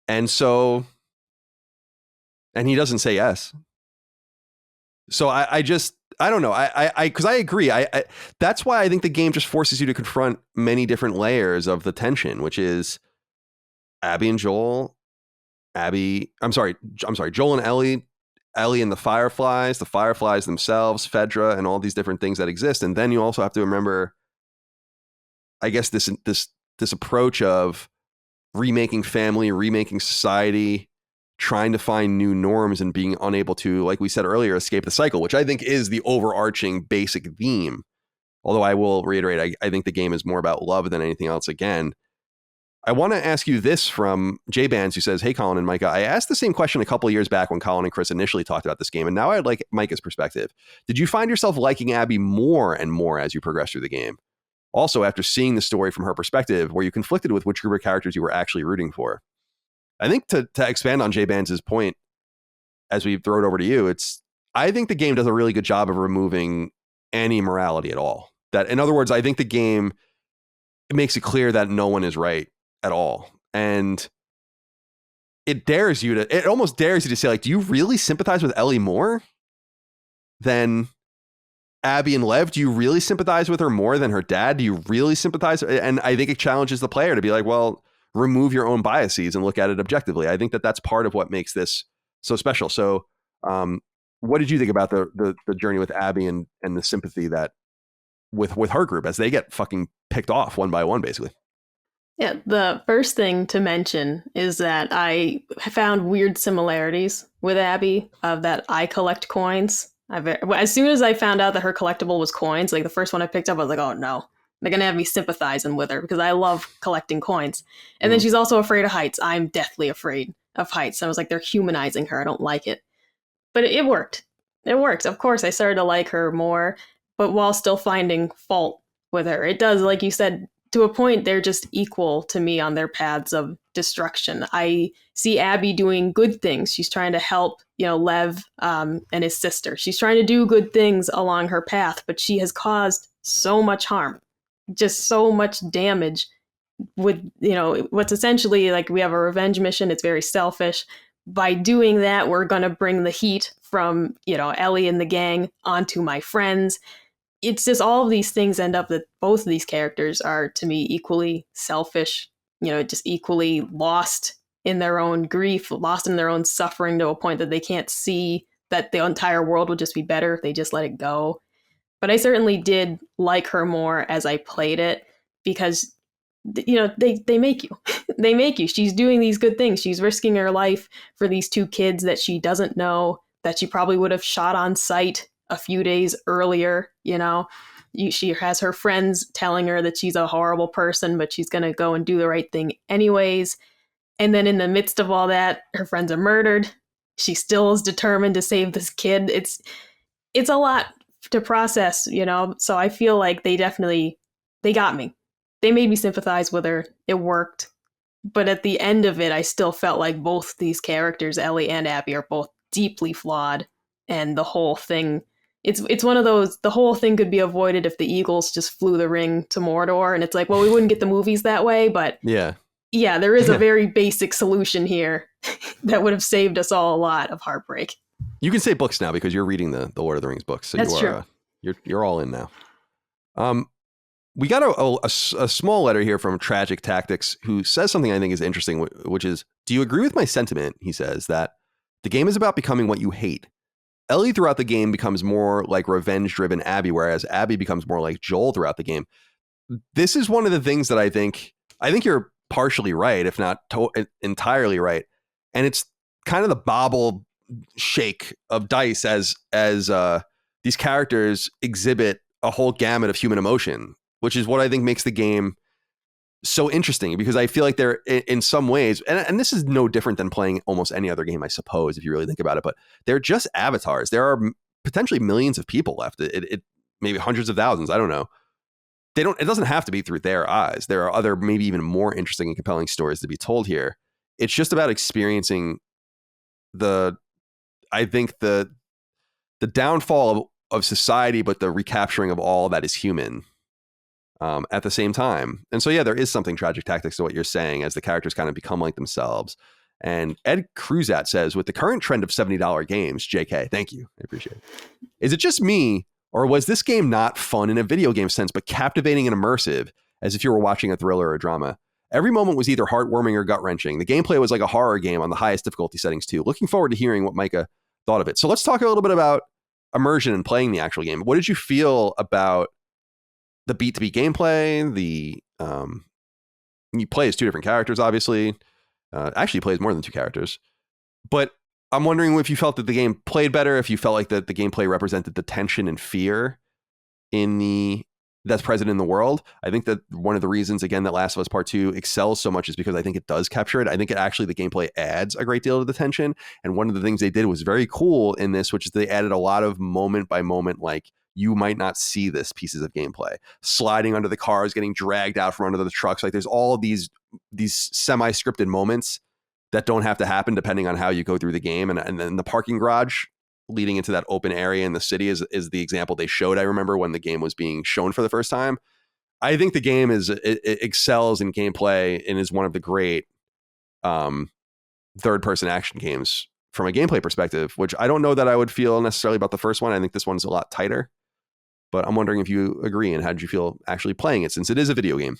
And he doesn't say yes. So I don't know. Because I agree. That's why I think the game just forces you to confront many different layers of the tension, which is Abby and Joel, Joel and Ellie and the Fireflies themselves, Fedra, and all these different things that exist. And then you also have to remember, I guess, this approach of remaking family, remaking society, trying to find new norms and being unable to, like we said earlier, escape the cycle, which I think is the overarching basic theme. Although I will reiterate, I think the game is more about love than anything else. Again, I want to ask you this from J Bands, who says, hey, Colin and Micah, I asked the same question a couple of years back when Colin and Chris initially talked about this game, and now I'd like Micah's perspective. Did you find yourself liking Abby more and more as you progressed through the game? Also, after seeing the story from her perspective, were you conflicted with which group of characters you were actually rooting for? I think to expand on J Bands' point, as we throw it over to you, I think the game does a really good job of removing any morality at all. That, in other words, I think the game makes it clear that no one is right at all. And it almost dares you to say, like, do you really sympathize with Ellie more than Abby and Lev? Do you really sympathize with her more than her dad? Do you really sympathize? And I think it challenges the player to be like, well, remove your own biases and look at it objectively. I think that that's part of what makes this so special. So what did you think about the journey with Abby and the sympathy that with her group as they get fucking picked off one by one, basically? Yeah, the first thing to mention is that I found weird similarities with Abby, of that I collect coins. As soon as I found out that her collectible was coins, like the first one I picked up, I was like, oh no, They're going to have me sympathizing with her because I love collecting coins. And then Mm. she's also afraid of heights. I'm deathly afraid of heights. I was like, they're humanizing her. I don't like it. But it worked. It works. Of course, I started to like her more, but while still finding fault with her. It does, like you said, to a point, they're just equal to me on their paths of destruction. I see Abby doing good things. She's trying to help, Lev and his sister. She's trying to do good things along her path, but she has caused so much harm, just so much damage with, what's essentially like we have a revenge mission. It's very selfish. By doing that, we're going to bring the heat from, Ellie and the gang onto my friends. It's just all of these things end up that both of these characters are, to me, equally selfish, just equally lost in their own grief, lost in their own suffering to a point that they can't see that the entire world would just be better if they just let it go. But I certainly did like her more as I played it because they make you. They make you. She's doing these good things. She's risking her life for these two kids that she doesn't know, that she probably would have shot on sight a few days earlier. She has her friends telling her that she's a horrible person, but she's going to go and do the right thing anyways. And then in the midst of all that, her friends are murdered. She still is determined to save this kid. It's a lot to process, So I feel like they got me. They made me sympathize with her. It worked. But at the end of it, I still felt like both these characters, Ellie and Abby, are both deeply flawed. And the whole thing, it's one of those, the whole thing could be avoided if the Eagles just flew the ring to Mordor. And it's like, well, we wouldn't get the movies that way. But Yeah. yeah, there is a very basic solution here that would have saved us all a lot of heartbreak. You can say books now because you're reading the Lord of the Rings books. So That's true. You're all in now. We got a small letter here from Tragic Tactics, who says something I think is interesting, which is, do you agree with my sentiment? He says that the game is about becoming what you hate. Ellie throughout the game becomes more like revenge-driven Abby, whereas Abby becomes more like Joel throughout the game. This is one of the things that I think you're partially right, if not entirely right. And it's kind of the bobble shake of dice as these characters exhibit a whole gamut of human emotion, which is what I think makes the game so interesting, because I feel like they're in some ways, and this is no different than playing almost any other game, I suppose, if you really think about it, but they're just avatars. There are potentially millions of people left. It maybe hundreds of thousands. I don't know. It doesn't have to be through their eyes. There are other, maybe even more interesting and compelling stories to be told here. It's just about experiencing the downfall of society, but the recapturing of all that is human at the same time. And so, yeah, there is something Tragic Tactics to what you're saying as the characters kind of become like themselves. And Ed Cruzat says, with the current trend of $70 games, JK, thank you. I appreciate it. Is it just me, or was this game not fun in a video game sense, but captivating and immersive, as if you were watching a thriller or a drama? Every moment was either heartwarming or gut-wrenching. The gameplay was like a horror game on the highest difficulty settings, too. Looking forward to hearing what Micah thought of it. So let's talk a little bit about immersion and playing the actual game. What did you feel about the beat-to-beat gameplay? You play as two different characters, obviously. Actually, plays more than two characters. But I'm wondering if you felt that the game played better, if you felt like that the gameplay represented the tension and fear that's present in the world. I think that one of the reasons, again, that Last of Us Part 2 excels so much is because I think it does capture it. I think the gameplay adds a great deal to the tension. And one of the things they did was very cool in this, which is they added a lot of moment by moment, like, you might not see this pieces of gameplay. Sliding under the cars, getting dragged out from under the trucks. Like, there's all these semi-scripted moments that don't have to happen depending on how you go through the game. And then the parking garage leading into that open area in the city is the example they showed. I remember when the game was being shown for the first time. I think the game it excels in gameplay and is one of the great third-person action games from a gameplay perspective, which I don't know that I would feel necessarily about the first one. I think this one's a lot tighter. But I'm wondering if you agree, and how did you feel actually playing it, since it is a video game?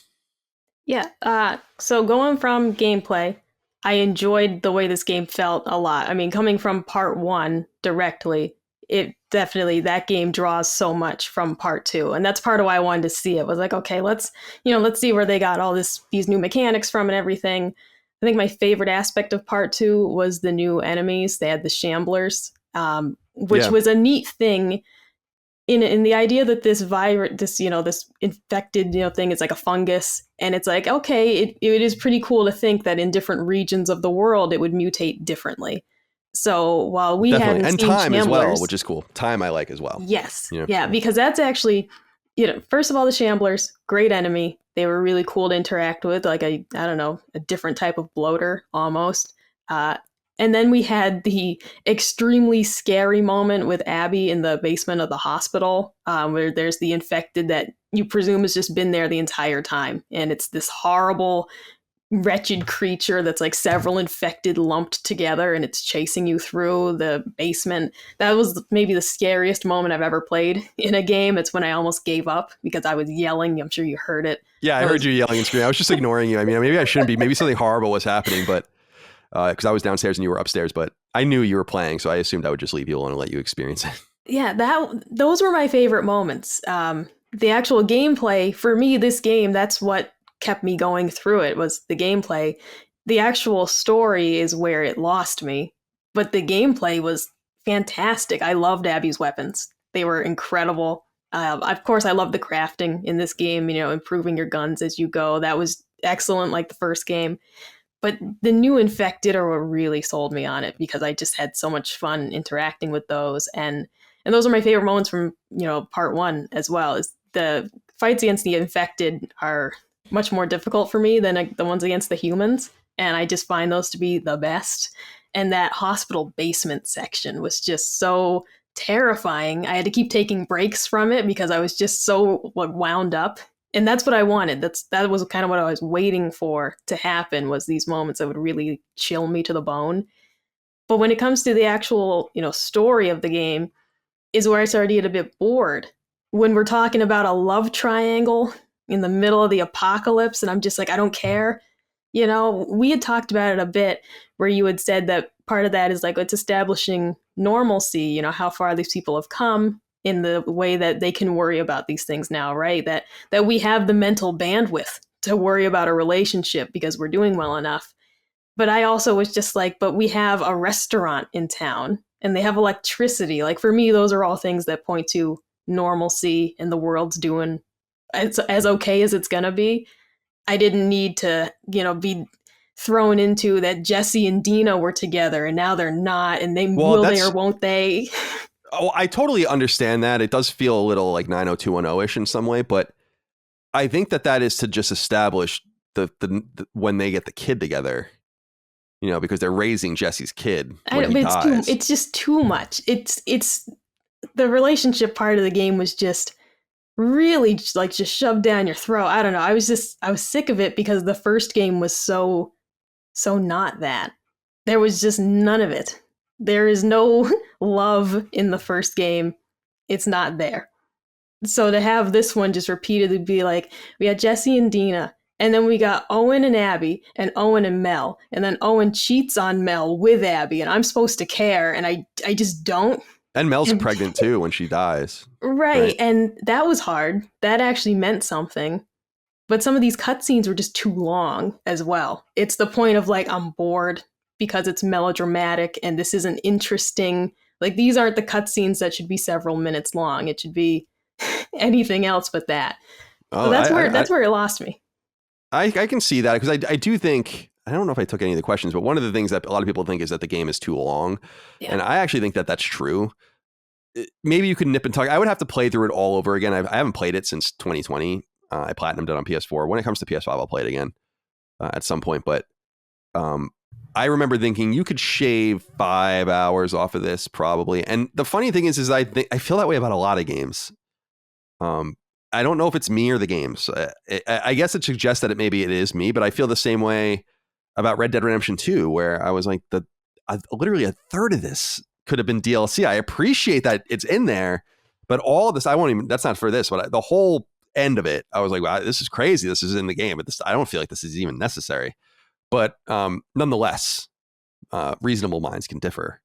Yeah. So going from gameplay, I enjoyed the way this game felt a lot. I mean, coming from part 1 directly, it definitely, that game draws so much from part 2. And that's part of why I wanted to see it. Was like, okay, let's see where they got all these new mechanics from and everything. I think my favorite aspect of part 2 was the new enemies. They had the Shamblers, which was a neat thing in the idea that this virus, this this infected thing is like a fungus, and it's like, okay, it is pretty cool to think that in different regions of the world it would mutate differently. So while we Definitely. hadn't And seen time as well, shamblers, which is cool. Time I like as well. yes, You know? yeah, because that's actually, first of all, the shamblers, great enemy. They were really cool to interact with, like I don't know, a different type of bloater almost. Uh, and then we had the extremely scary moment with Abby in the basement of the hospital, where there's the infected that you presume has just been there the entire time. And it's this horrible, wretched creature that's like several infected lumped together, and it's chasing you through the basement. That was maybe the scariest moment I've ever played in a game. It's when I almost gave up because I was yelling. I'm sure you heard it. Yeah, I heard you yelling and screaming. I was just ignoring you. I mean, maybe I shouldn't be. Maybe something horrible was happening, but because I was downstairs and you were upstairs, but I knew you were playing, so I assumed I would just leave you alone and let you experience it. Yeah, those were my favorite moments. The actual gameplay for me, this game, that's what kept me going through it, was the gameplay. The actual story is where it lost me, but the gameplay was fantastic. I loved Abby's weapons; they were incredible. Of course, I love the crafting in this game. Improving your guns as you go. That was excellent, like the first game. But the new infected are what really sold me on it, because I just had so much fun interacting with those, and those are my favorite moments from part one as well. Is the fights against the infected are much more difficult for me than the ones against the humans, and I just find those to be the best. And that hospital basement section was just so terrifying. I had to keep taking breaks from it because I was just so wound up, and that's what I wanted. That was kind of what I was waiting for to happen, was these moments that would really chill me to the bone. But when it comes to the actual story of the game, is where I started to get a bit bored. When we're talking about a love triangle in the middle of the apocalypse, and I'm just like, I don't care. We had talked about it a bit, where you had said that part of that is like, it's establishing normalcy, how far these people have come in the way that they can worry about these things now, right? That we have the mental bandwidth to worry about a relationship because we're doing well enough. But I also was just like, but we have a restaurant in town and they have electricity. Like, for me, those are all things that point to normalcy, and the world's doing as okay as it's going to be. I didn't need to, be thrown into that Jesse and Dina were together and now they're not, and they or won't they? Oh, I totally understand that. It does feel a little like 90210-ish in some way, but I think that is to just establish the when they get the kid together, because they're raising Jesse's kid when he dies. It's just too much. It's the relationship part of the game was just really just shoved down your throat. I don't know. I was sick of it because the first game was so not that. There was just none of it. There is no love in the first game. It's not there. So to have this one just repeatedly be like, we had Jesse and Dina, and then we got Owen and Abby, and Owen and Mel, and then Owen cheats on Mel with Abby, and I'm supposed to care, and I just don't. And Mel's pregnant too when she dies. Right, and that was hard. That actually meant something. But some of these cutscenes were just too long as well. It's the point of like, I'm bored because it's melodramatic and this isn't interesting. Like, these aren't the cutscenes that should be several minutes long. It should be anything else but that. Oh, so that's where it lost me. I can see that, because I do think, I don't know if I took any of the questions, but one of the things that a lot of people think is that the game is too long. Yeah. And I actually think that that's true. Maybe you could nip and tuck. I would have to play through it all over again. I haven't played it since 2020. I platinumed it on PS4. When it comes to PS5, I'll play it again at some point. But I remember thinking you could shave 5 hours off of this probably. And the funny thing is I feel that way about a lot of games. I don't know if it's me or the games. I guess it suggests that maybe it is me, but I feel the same way about Red Dead Redemption 2, where I was like, literally a third of this could have been DLC. I appreciate that it's in there, but all of this, that's not for this, but the whole end of it, I was like, wow, this is crazy. This is in the game, but I don't feel like this is even necessary. But nonetheless, reasonable minds can differ,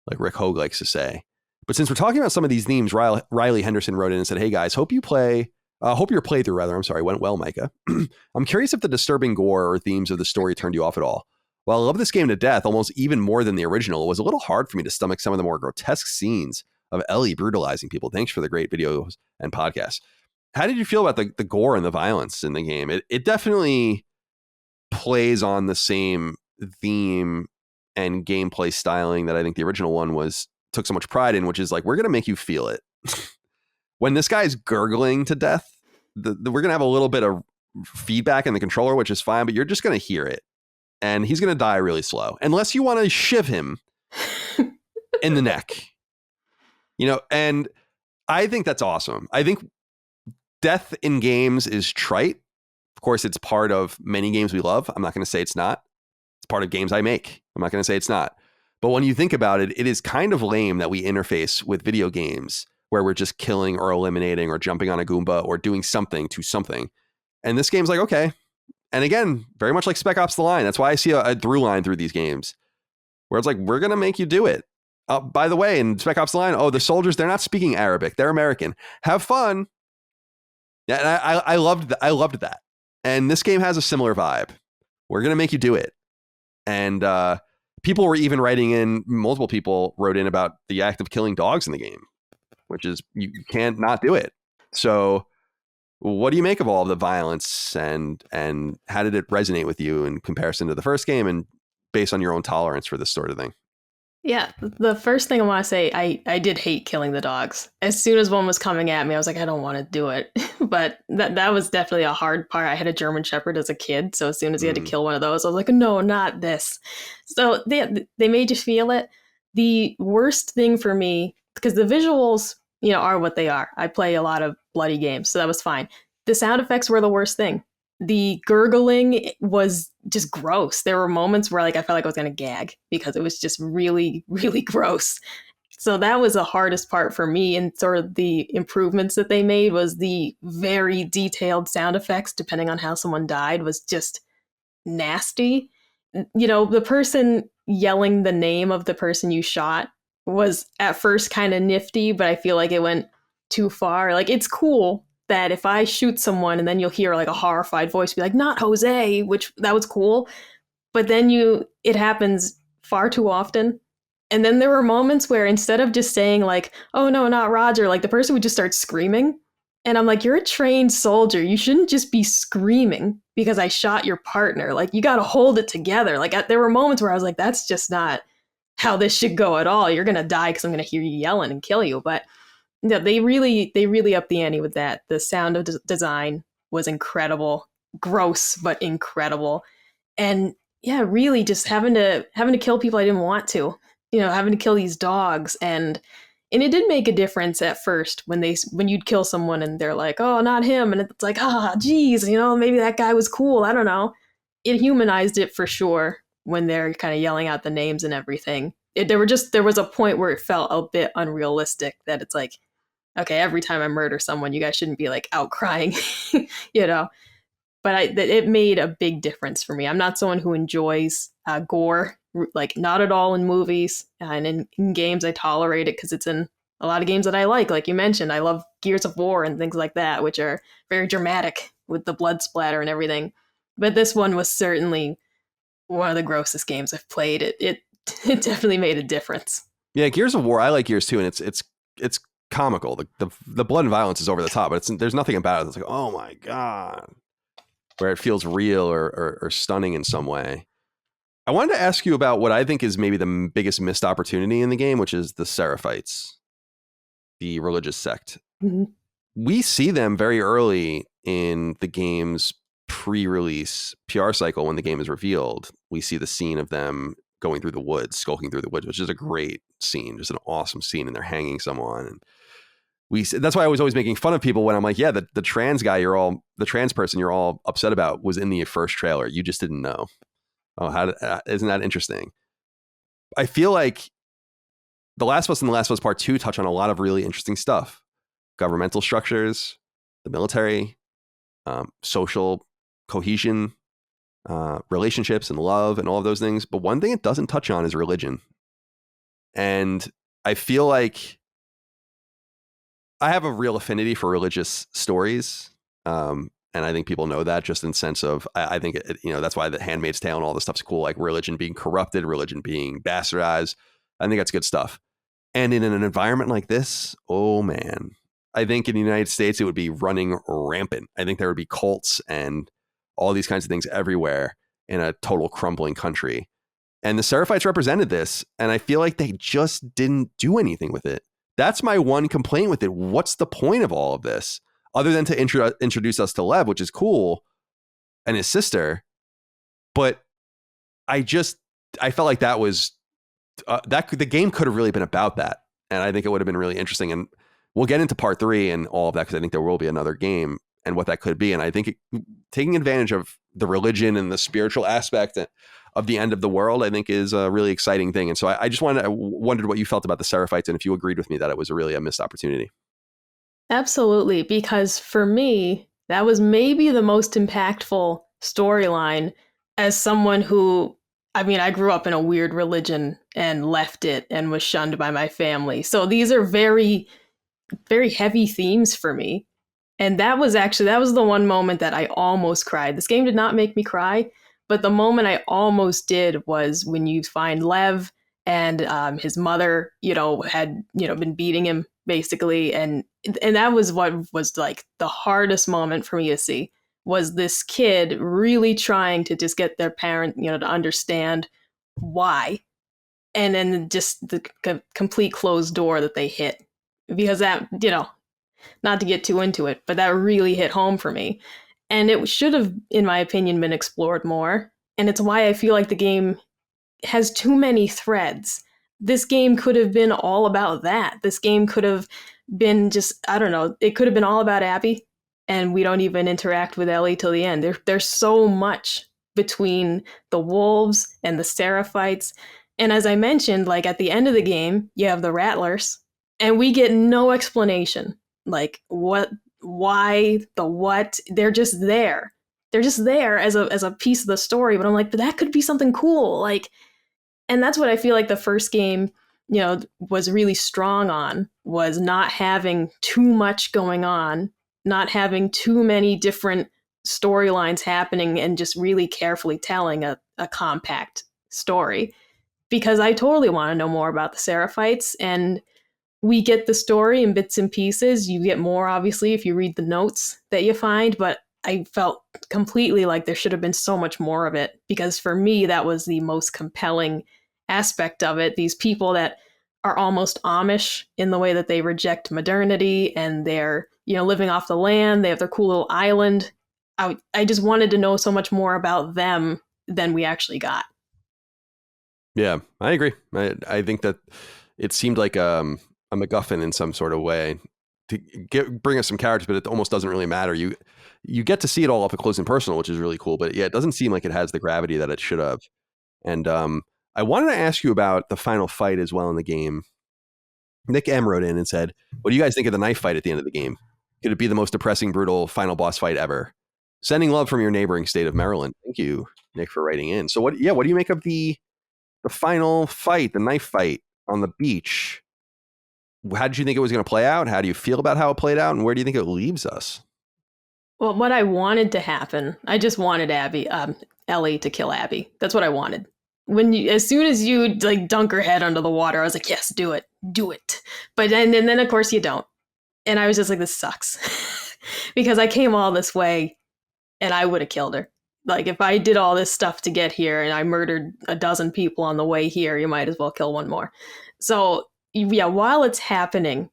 like Rick Hogue likes to say. But since we're talking about some of these themes, Riley Henderson wrote in and said, hey guys, hope your playthrough went well, Micah. I'm curious if the disturbing gore or themes of the story turned you off at all. While I love this game to death, almost even more than the original, it was a little hard for me to stomach some of the more grotesque scenes Ellie brutalizing people. Thanks for the great videos and podcasts. How did you feel about the gore and the violence in the game? It definitely plays on the same theme and gameplay styling that I think the original one took so much pride in, which is like, we're going to make you feel it. When this guy's gurgling to death, we're going to have a little bit of feedback in the controller, which is fine, but you're just going to hear it. And he's going to die really slow, unless you want to shiv him in the neck. And I think that's awesome. I think death in games is trite. Of course, it's part of many games we love. I'm not going to say it's not. It's part of games I make. I'm not going to say it's not. But when you think about it, it is kind of lame that we interface with video games where we're just killing or eliminating or jumping on a Goomba or doing something to something. And this game's like, okay. And again, very much like Spec Ops The Line. That's why I see a through line through these games where it's like, we're going to make you do it. By the way, in Spec Ops The Line, the soldiers, they're not speaking Arabic. They're American. Have fun. Yeah, and I loved that. And this game has a similar vibe. We're going to make you do it. And people were even multiple people wrote in about the act of killing dogs in the game, which is, you can't not do it. So what do you make of all of the violence, and how did it resonate with you in comparison to the first game and based on your own tolerance for this sort of thing? Yeah, the first thing I want to say, I did hate killing the dogs. As soon as one was coming at me, I was like, I don't want to do it. But that was definitely a hard part. I had a German Shepherd as a kid, so as soon as he had to kill one of those, I was like, no, not this. So they made you feel it. The worst thing for me, because the visuals, are what they are. I play a lot of bloody games, so that was fine. The sound effects were the worst thing. The gurgling was just gross. There were moments where I felt like I was going to gag because it was just really, really gross. So that was the hardest part for me. And sort of the improvements that they made was the very detailed sound effects, depending on how someone died, was just nasty. The person yelling the name of the person you shot was at first kind of nifty, but I feel like it went too far. It's cool that if I shoot someone and then you'll hear a horrified voice be like, not Jose, which that was cool. But then it happens far too often. And then there were moments where instead of just saying oh no, not Roger, the person would just start screaming. And I'm like, you're a trained soldier. You shouldn't just be screaming because I shot your partner. You got to hold it together. There were moments where I was like, that's just not how this should go at all. You're going to die because I'm going to hear you yelling and kill you. But no, they really upped the ante with that. The sound of design was incredible, gross but incredible, and yeah, really just having to kill people I didn't want to, having to kill these dogs, and it did make a difference at first when you'd kill someone and they're like, oh, not him, and it's like, geez, maybe that guy was cool. I don't know. It humanized it for sure when they're kind of yelling out the names and everything. There was a point where it felt a bit unrealistic that it's like, okay, every time I murder someone, you guys shouldn't be out crying, But it made a big difference for me. I'm not someone who enjoys gore, not at all in movies. And in games, I tolerate it because it's in a lot of games that I like you mentioned. I love Gears of War and things like that, which are very dramatic with the blood splatter and everything. But this one was certainly one of the grossest games I've played. It definitely made a difference. Yeah, Gears of War, I like Gears too, and it's comical. The blood and violence is over the top, but there's nothing about it that's like, oh my god, where it feels real or stunning in some way. I wanted to ask you about what I think is maybe the biggest missed opportunity in the game, which is the Seraphites, the religious sect. Mm-hmm. We see them very early in the game's pre-release PR cycle. When the game is revealed, we see the scene of them going through the woods, skulking through the woods, which is a great scene, just an awesome scene, and they're hanging someone. And that's why I was always making fun of people when I'm like, yeah, the trans guy, the trans person you're all upset about was in the first trailer. You just didn't know. Oh, isn't that interesting? I feel like The Last of Us and The Last of Us Part 2 touch on a lot of really interesting stuff. Governmental structures, the military, social cohesion, relationships and love and all of those things. But one thing it doesn't touch on is religion. And I feel like I have a real affinity for religious stories. And I think people know that just in sense of, I think, that's why The Handmaid's Tale and all this stuff's cool. Like religion being corrupted, religion being bastardized. I think that's good stuff. And in an environment like this, oh man, I think in the United States, it would be running rampant. I think there would be cults and all these kinds of things everywhere in a total crumbling country. And the Seraphites represented this, and I feel like they just didn't do anything with it. That's my one complaint with it. What's the point of all of this other than to introduce us to Lev, which is cool, and his sister? But I felt like that was the game could have really been about that, and I think it would have been really interesting. And we'll get into part 3 and all of that because I think there will be another game and what that could be. And I think taking advantage of the religion and the spiritual aspect of the end of the world, I think is a really exciting thing. And so I just wondered what you felt about the Seraphites and if you agreed with me that it was a missed opportunity. Absolutely, because for me, that was maybe the most impactful storyline as someone who, I mean, I grew up in a weird religion and left it and was shunned by my family. So these are very, very heavy themes for me. And that was the one moment that I almost cried. This game did not make me cry, but the moment I almost did was when you find Lev and his mother, had, been beating him basically. And that was what was like the hardest moment for me to see, was this kid really trying to just get their parent, to understand why. And then just the complete closed door that they hit, because that, not to get too into it, but that really hit home for me. And it should have, in my opinion, been explored more. And it's why I feel like the game has too many threads. This game could have been all about that. This game could have been just, I don't know, it could have been all about Abby, and we don't even interact with Ellie till the end. There's so much between the wolves and the Seraphites. And as I mentioned, like at the end of the game, you have the Rattlers, and we get no explanation. Like what, why, the what, they're just there. They're just there as a piece of the story. But I'm like, but that could be something cool. Like, and that's what I feel like the first game, was really strong on, was not having too much going on, not having too many different storylines happening, and just really carefully telling a compact story. Because I totally want to know more about the Seraphites, and we get the story in bits and pieces. You get more, obviously, if you read the notes that you find, but I felt completely like there should have been so much more of it, because for me, that was the most compelling aspect of it. These people that are almost Amish in the way that they reject modernity, and they're, living off the land. They have their cool little island. I just wanted to know so much more about them than we actually got. Yeah, I agree. I think that it seemed like a MacGuffin in some sort of way to bring us some characters, but it almost doesn't really matter. You get to see it all up close and personal, which is really cool. But yeah, it doesn't seem like it has the gravity that it should have. And I wanted to ask you about the final fight as well in the game. Nick M wrote in and said, "What do you guys think of the knife fight at the end of the game? Could it be the most depressing, brutal final boss fight ever? Sending love from your neighboring state of Maryland." Thank you, Nick, for writing in. So what do you make of the final fight, the knife fight on the beach? How did you think it was going to play out? How do you feel about how it played out? And where do you think it leaves us? Well, what I wanted to happen, I just wanted Ellie to kill Abby. That's what I wanted. As soon as you like dunk her head under the water, I was like, yes, do it. But then of course you don't. And I was just like, this sucks. Because I came all this way and I would have killed her. Like, if I did all this stuff to get here and I murdered a dozen people on the way here, you might as well kill one more. So, yeah, while it's happening,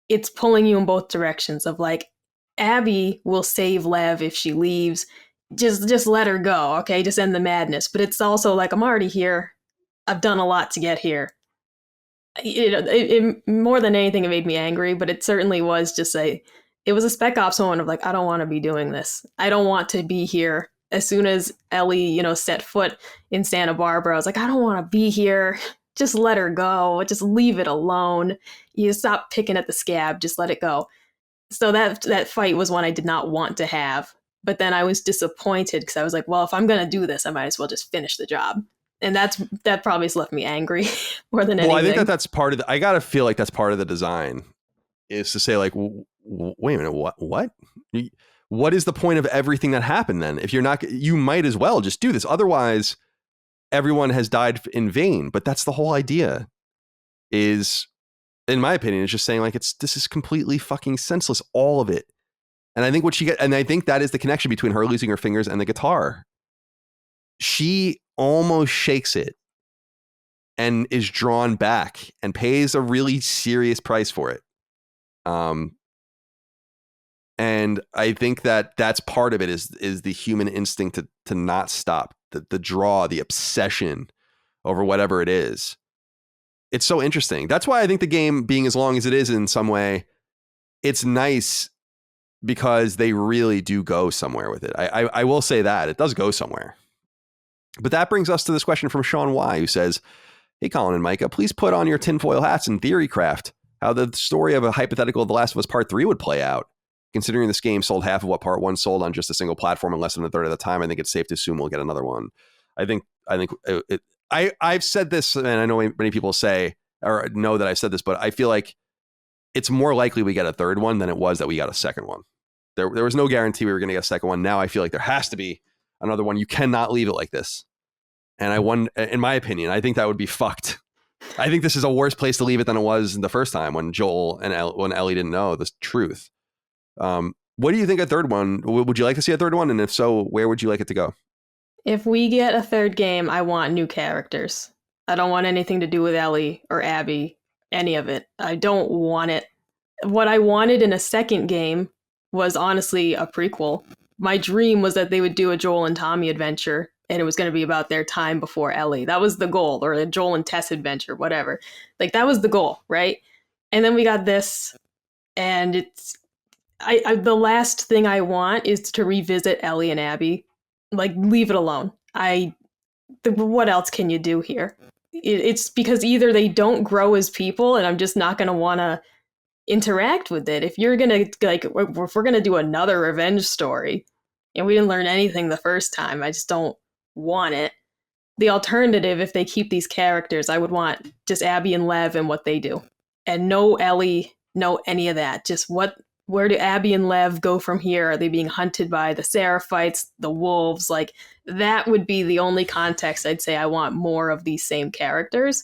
it's pulling you in both directions of like, Abby will save Lev if she leaves. Just let her go, okay? Just end the madness. But it's also like, I'm already here. I've done a lot to get here. It more than anything, it made me angry, but it certainly was just it was a Spec Ops moment of like, I don't want to be doing this. I don't want to be here. As soon as Ellie, set foot in Santa Barbara, I was like, I don't want to be here. Just let her go. Just leave it alone. You stop picking at the scab. Just let it go. So that fight was one I did not want to have. But then I was disappointed because I was like, well, if I'm going to do this, I might as well just finish the job. And that probably has left me angry more than anything. Well, I think that's part of I got to feel like that's part of the design, is to say like, wait a minute, what? What is the point of everything that happened then? If you're not, you might as well just do this. Otherwise, everyone has died in vain. But that's the whole idea, is in my opinion, is just saying like this is completely fucking senseless, all of it. And I think and I think that is the connection between her losing her fingers and the guitar. She almost shakes it and is drawn back and pays a really serious price for it. And I think that that's part of it is the human instinct to not stop, the draw, the obsession over whatever it is. It's so interesting. That's why I think the game being as long as it is in some way, it's nice because they really do go somewhere with it. I will say that it does go somewhere. But that brings us to this question from Sean Y, who says, "Hey, Colin and Micah, please put on your tinfoil hats and theory craft how the story of a hypothetical The Last of Us Part 3 would play out. Considering this game sold half of what Part 1 sold on just a single platform in less than a third of the time, I think it's safe to assume we'll get another one." I've said this, and I know many people say or know that I've said this, but I feel like it's more likely we get a third one than it was that we got a second one. There was no guarantee we were going to get a second one. Now I feel like there has to be another one. You cannot leave it like this. And in my opinion, I think that would be fucked. I think this is a worse place to leave it than it was the first time when Joel and when Ellie didn't know the truth. What do you think a third one? Would you like to see a third one? And if so, where would you like it to go? If we get a third game, I want new characters. I don't want anything to do with Ellie or Abby, any of it. I don't want it. What I wanted in a second game was honestly a prequel. My dream was that they would do a Joel and Tommy adventure, and it was going to be about their time before Ellie. That was the goal, or a Joel and Tess adventure, whatever. Like, that was the goal, right? And then we got this, and it's... the last thing I want is to revisit Ellie and Abby. Like, leave it alone. What else can you do here? It's because either they don't grow as people, and I'm just not going to want to interact with it. If you're gonna if we're gonna do another revenge story and we didn't learn anything the first time, I just don't want it. The alternative, if they keep these characters, I would want just Abby and Lev and what they do, and no Ellie, no any of that. Just where do Abby and Lev go from here? Are they being hunted by the Seraphites, the wolves? Like, that would be the only context I'd say I want more of these same characters,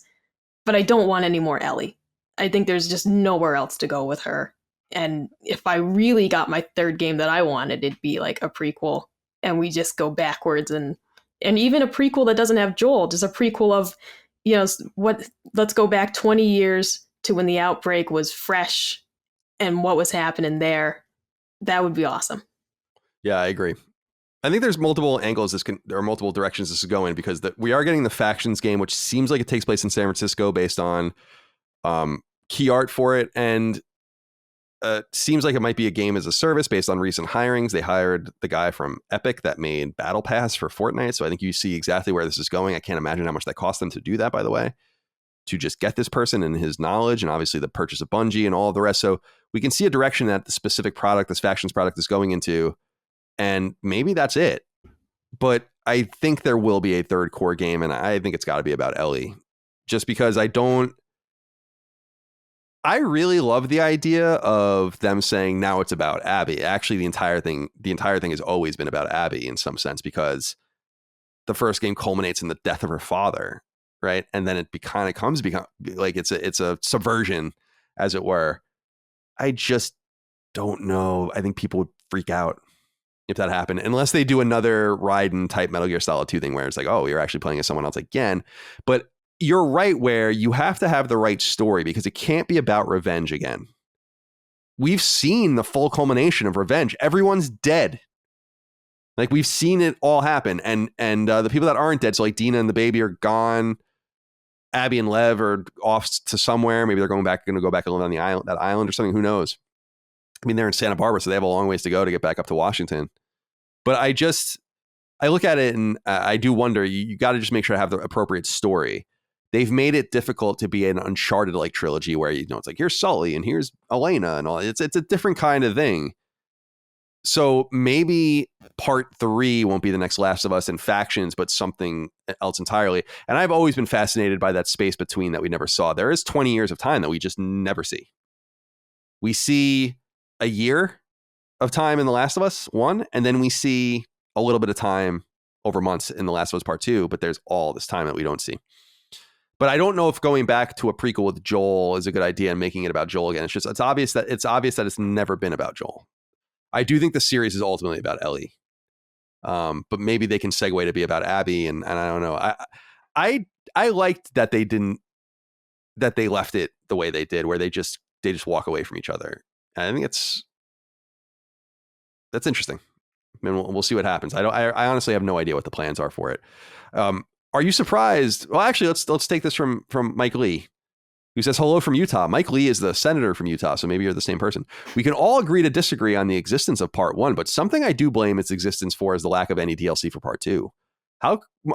but I don't want any more Ellie. I think there's just nowhere else to go with her. And if I really got my third game that I wanted, it'd be like a prequel, and we just go backwards, and even a prequel that doesn't have Joel, just a prequel of, let's go back 20 years to when the outbreak was fresh and what was happening there. That would be awesome. Yeah, I agree. I think there's multiple angles there are multiple directions this is going, because we are getting the factions game, which seems like it takes place in San Francisco based on key art for it, and seems like it might be a game as a service based on recent hirings. They hired the guy from Epic that made Battle Pass for Fortnite, so I think you see exactly where this is going. I can't imagine how much that cost them to do that, by the way, to just get this person and his knowledge, and obviously the purchase of Bungie and all of the rest. So we can see a direction that the specific product, this factions product, is going into, and maybe that's it. But I think there will be a third core game, and I think it's got to be about Ellie, just because I really love the idea of them saying now it's about Abby. Actually, the entire thing has always been about Abby in some sense, because the first game culminates in the death of her father, right? And then it kind of comes like it's a subversion, as it were. I just don't know. I think people would freak out if that happened, unless they do another Raiden type Metal Gear Solid 2 thing where it's like, oh, you're actually playing as someone else again. But you're right, where you have to have the right story, because it can't be about revenge again. We've seen the full culmination of revenge. Everyone's dead. Like, we've seen it all happen. And the people that aren't dead, so like Dina and the baby, are gone. Abby and Lev are off to somewhere. Maybe they're going to go back and live on that island or something. Who knows? I mean, they're in Santa Barbara, so they have a long ways to go to get back up to Washington. But I look at it and I do wonder, you got to just make sure to have the appropriate story. They've made it difficult to be an Uncharted-like trilogy where, it's like, here's Sully and here's Elena and all. It's a different kind of thing. So maybe part 3 won't be the next Last of Us in factions, but something else entirely. And I've always been fascinated by that space between that we never saw. There is 20 years of time that we just never see. We see a year of time in The Last of Us 1, and then we see a little bit of time over months in The Last of Us Part 2, but there's all this time that we don't see. But I don't know if going back to a prequel with Joel is a good idea and making it about Joel again. It's obvious that it's never been about Joel. I do think the series is ultimately about Ellie. But maybe they can segue to be about Abby, and I don't know. I liked that they left it the way they did, where they just walk away from each other. And I think that's interesting. I mean, we'll see what happens. I honestly have no idea what the plans are for it. Are you surprised? Well, actually, let's take this from Mike Lee, who says hello from Utah. Mike Lee is the senator from Utah, so maybe you're the same person. We can all agree to disagree on the existence of Part 1, but something I do blame its existence for is the lack of any DLC for Part 2.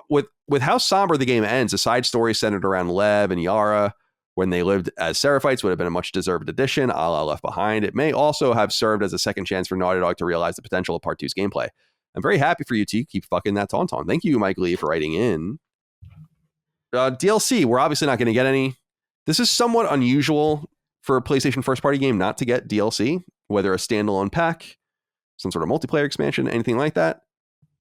With how somber the game ends, a side story centered around Lev and Yara when they lived as Seraphites would have been a much deserved addition, a la Left Behind. It may also have served as a second chance for Naughty Dog to realize the potential of Part 2's gameplay. I'm very happy for you to keep fucking that tauntaun. Thank you, Mike Lee, for writing in. DLC, we're obviously not going to get any. This is somewhat unusual for a PlayStation first-party game not to get DLC, whether a standalone pack, some sort of multiplayer expansion, anything like that.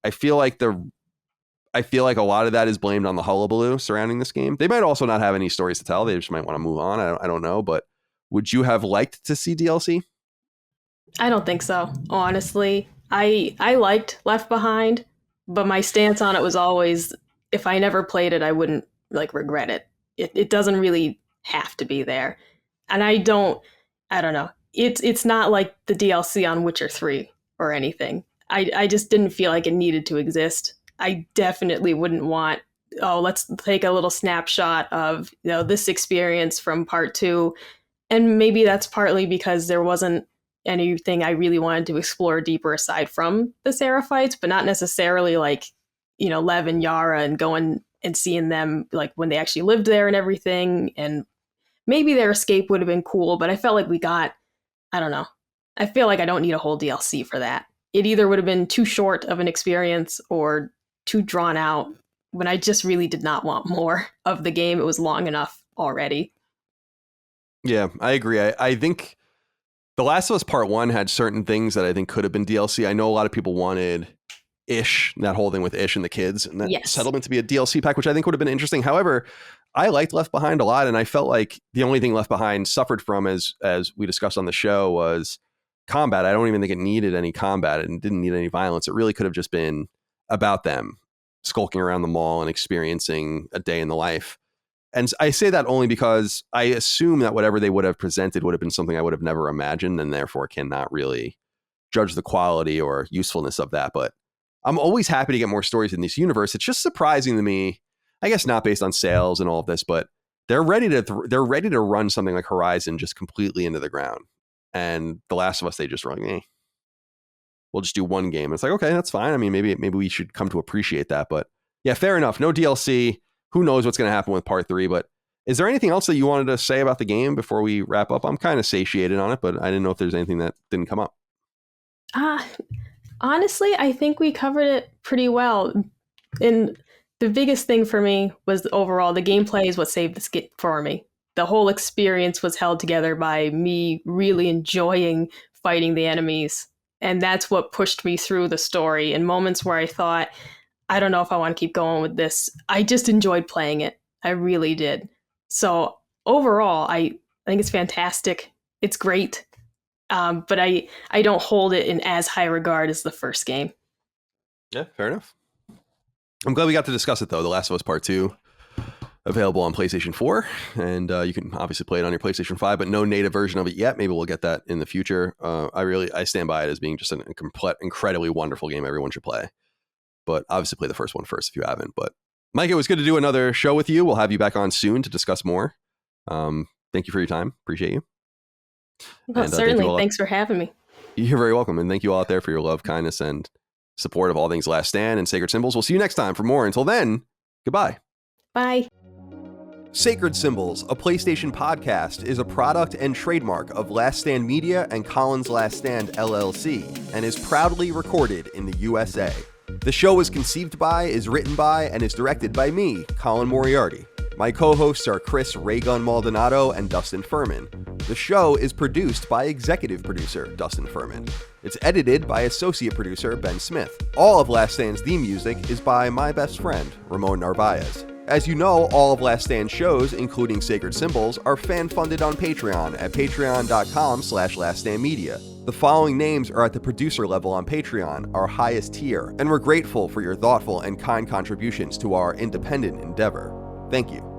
I feel like a lot of that is blamed on the hullabaloo surrounding this game. They might also not have any stories to tell. They just might want to move on. I don't know, but would you have liked to see DLC? I don't think so, honestly. I liked Left Behind, but my stance on it was always, if I never played it, I wouldn't regret it. It doesn't really have to be there. And I don't know. It's not like the DLC on Witcher 3 or anything. I just didn't feel like it needed to exist. I definitely wouldn't want, let's take a little snapshot of, this experience from Part 2. And maybe that's partly because there wasn't anything I really wanted to explore deeper aside from the Seraphites, but not necessarily Lev and Yara and going and seeing them when they actually lived there and everything. And maybe their escape would have been cool, but I felt like I don't know. I feel like I don't need a whole DLC for that. It either would have been too short of an experience or too drawn out, when I just really did not want more of the game. It was long enough already. Yeah, I agree. I think The Last of Us Part 1 had certain things that I think could have been DLC. I know a lot of people wanted Ish, that whole thing with Ish and the kids, and that settlement to be a DLC pack, which I think would have been interesting. However, I liked Left Behind a lot, and I felt like the only thing Left Behind suffered from, as we discussed on the show, was combat. I don't even think it needed any combat and didn't need any violence. It really could have just been about them skulking around the mall and experiencing a day in the life. And I say that only because I assume that whatever they would have presented would have been something I would have never imagined, and therefore cannot really judge the quality or usefulness of that. But I'm always happy to get more stories in this universe. It's just surprising to me, I guess not based on sales and all of this, but they're ready to run something like Horizon just completely into the ground. And The Last of Us, they just run, we'll just do one game. It's like, okay, that's fine. I mean, maybe we should come to appreciate that. But yeah, fair enough. No DLC. Who knows what's going to happen with Part 3? But is there anything else that you wanted to say about the game before we wrap up? I'm kind of satiated on it, but I didn't know if there's anything that didn't come up. Honestly, I think we covered it pretty well. And the biggest thing for me was overall, the gameplay is what saved this game for me. The whole experience was held together by me really enjoying fighting the enemies. And that's what pushed me through the story. In moments where I thought, I don't know if I want to keep going with this, I just enjoyed playing it. I really did. So overall, I think it's fantastic. It's great. But I don't hold it in as high regard as the first game. Yeah, fair enough. I'm glad we got to discuss it, though. The Last of Us Part 2, available on PlayStation 4. And you can obviously play it on your PlayStation 5, but no native version of it yet. Maybe we'll get that in the future. I stand by it as being just an incredibly wonderful game everyone should play. But obviously play the first one first if you haven't. But Mike, it was good to do another show with you. We'll have you back on soon to discuss more. Thank you for your time. Appreciate you. Well, certainly. Thanks for having me. You're very welcome. And thank you all out there for your love, kindness, and support of all things Last Stand and Sacred Symbols. We'll see you next time for more. Until then, goodbye. Bye. Sacred Symbols, a PlayStation podcast, is a product and trademark of Last Stand Media and Collins Last Stand LLC, and is proudly recorded in the USA. The show is conceived by, is written by, and is directed by me, Colin Moriarty. My co-hosts are Chris Raygun Maldonado and Dustin Furman. The show is produced by executive producer Dustin Furman. It's edited by associate producer Ben Smith. All of Last Stand's theme music is by my best friend, Ramon Narvaez. As you know, all of Last Stand shows, including Sacred Symbols, are fan-funded on Patreon at patreon.com/laststandmedia. The following names are at the producer level on Patreon, our highest tier, and we're grateful for your thoughtful and kind contributions to our independent endeavor. Thank you.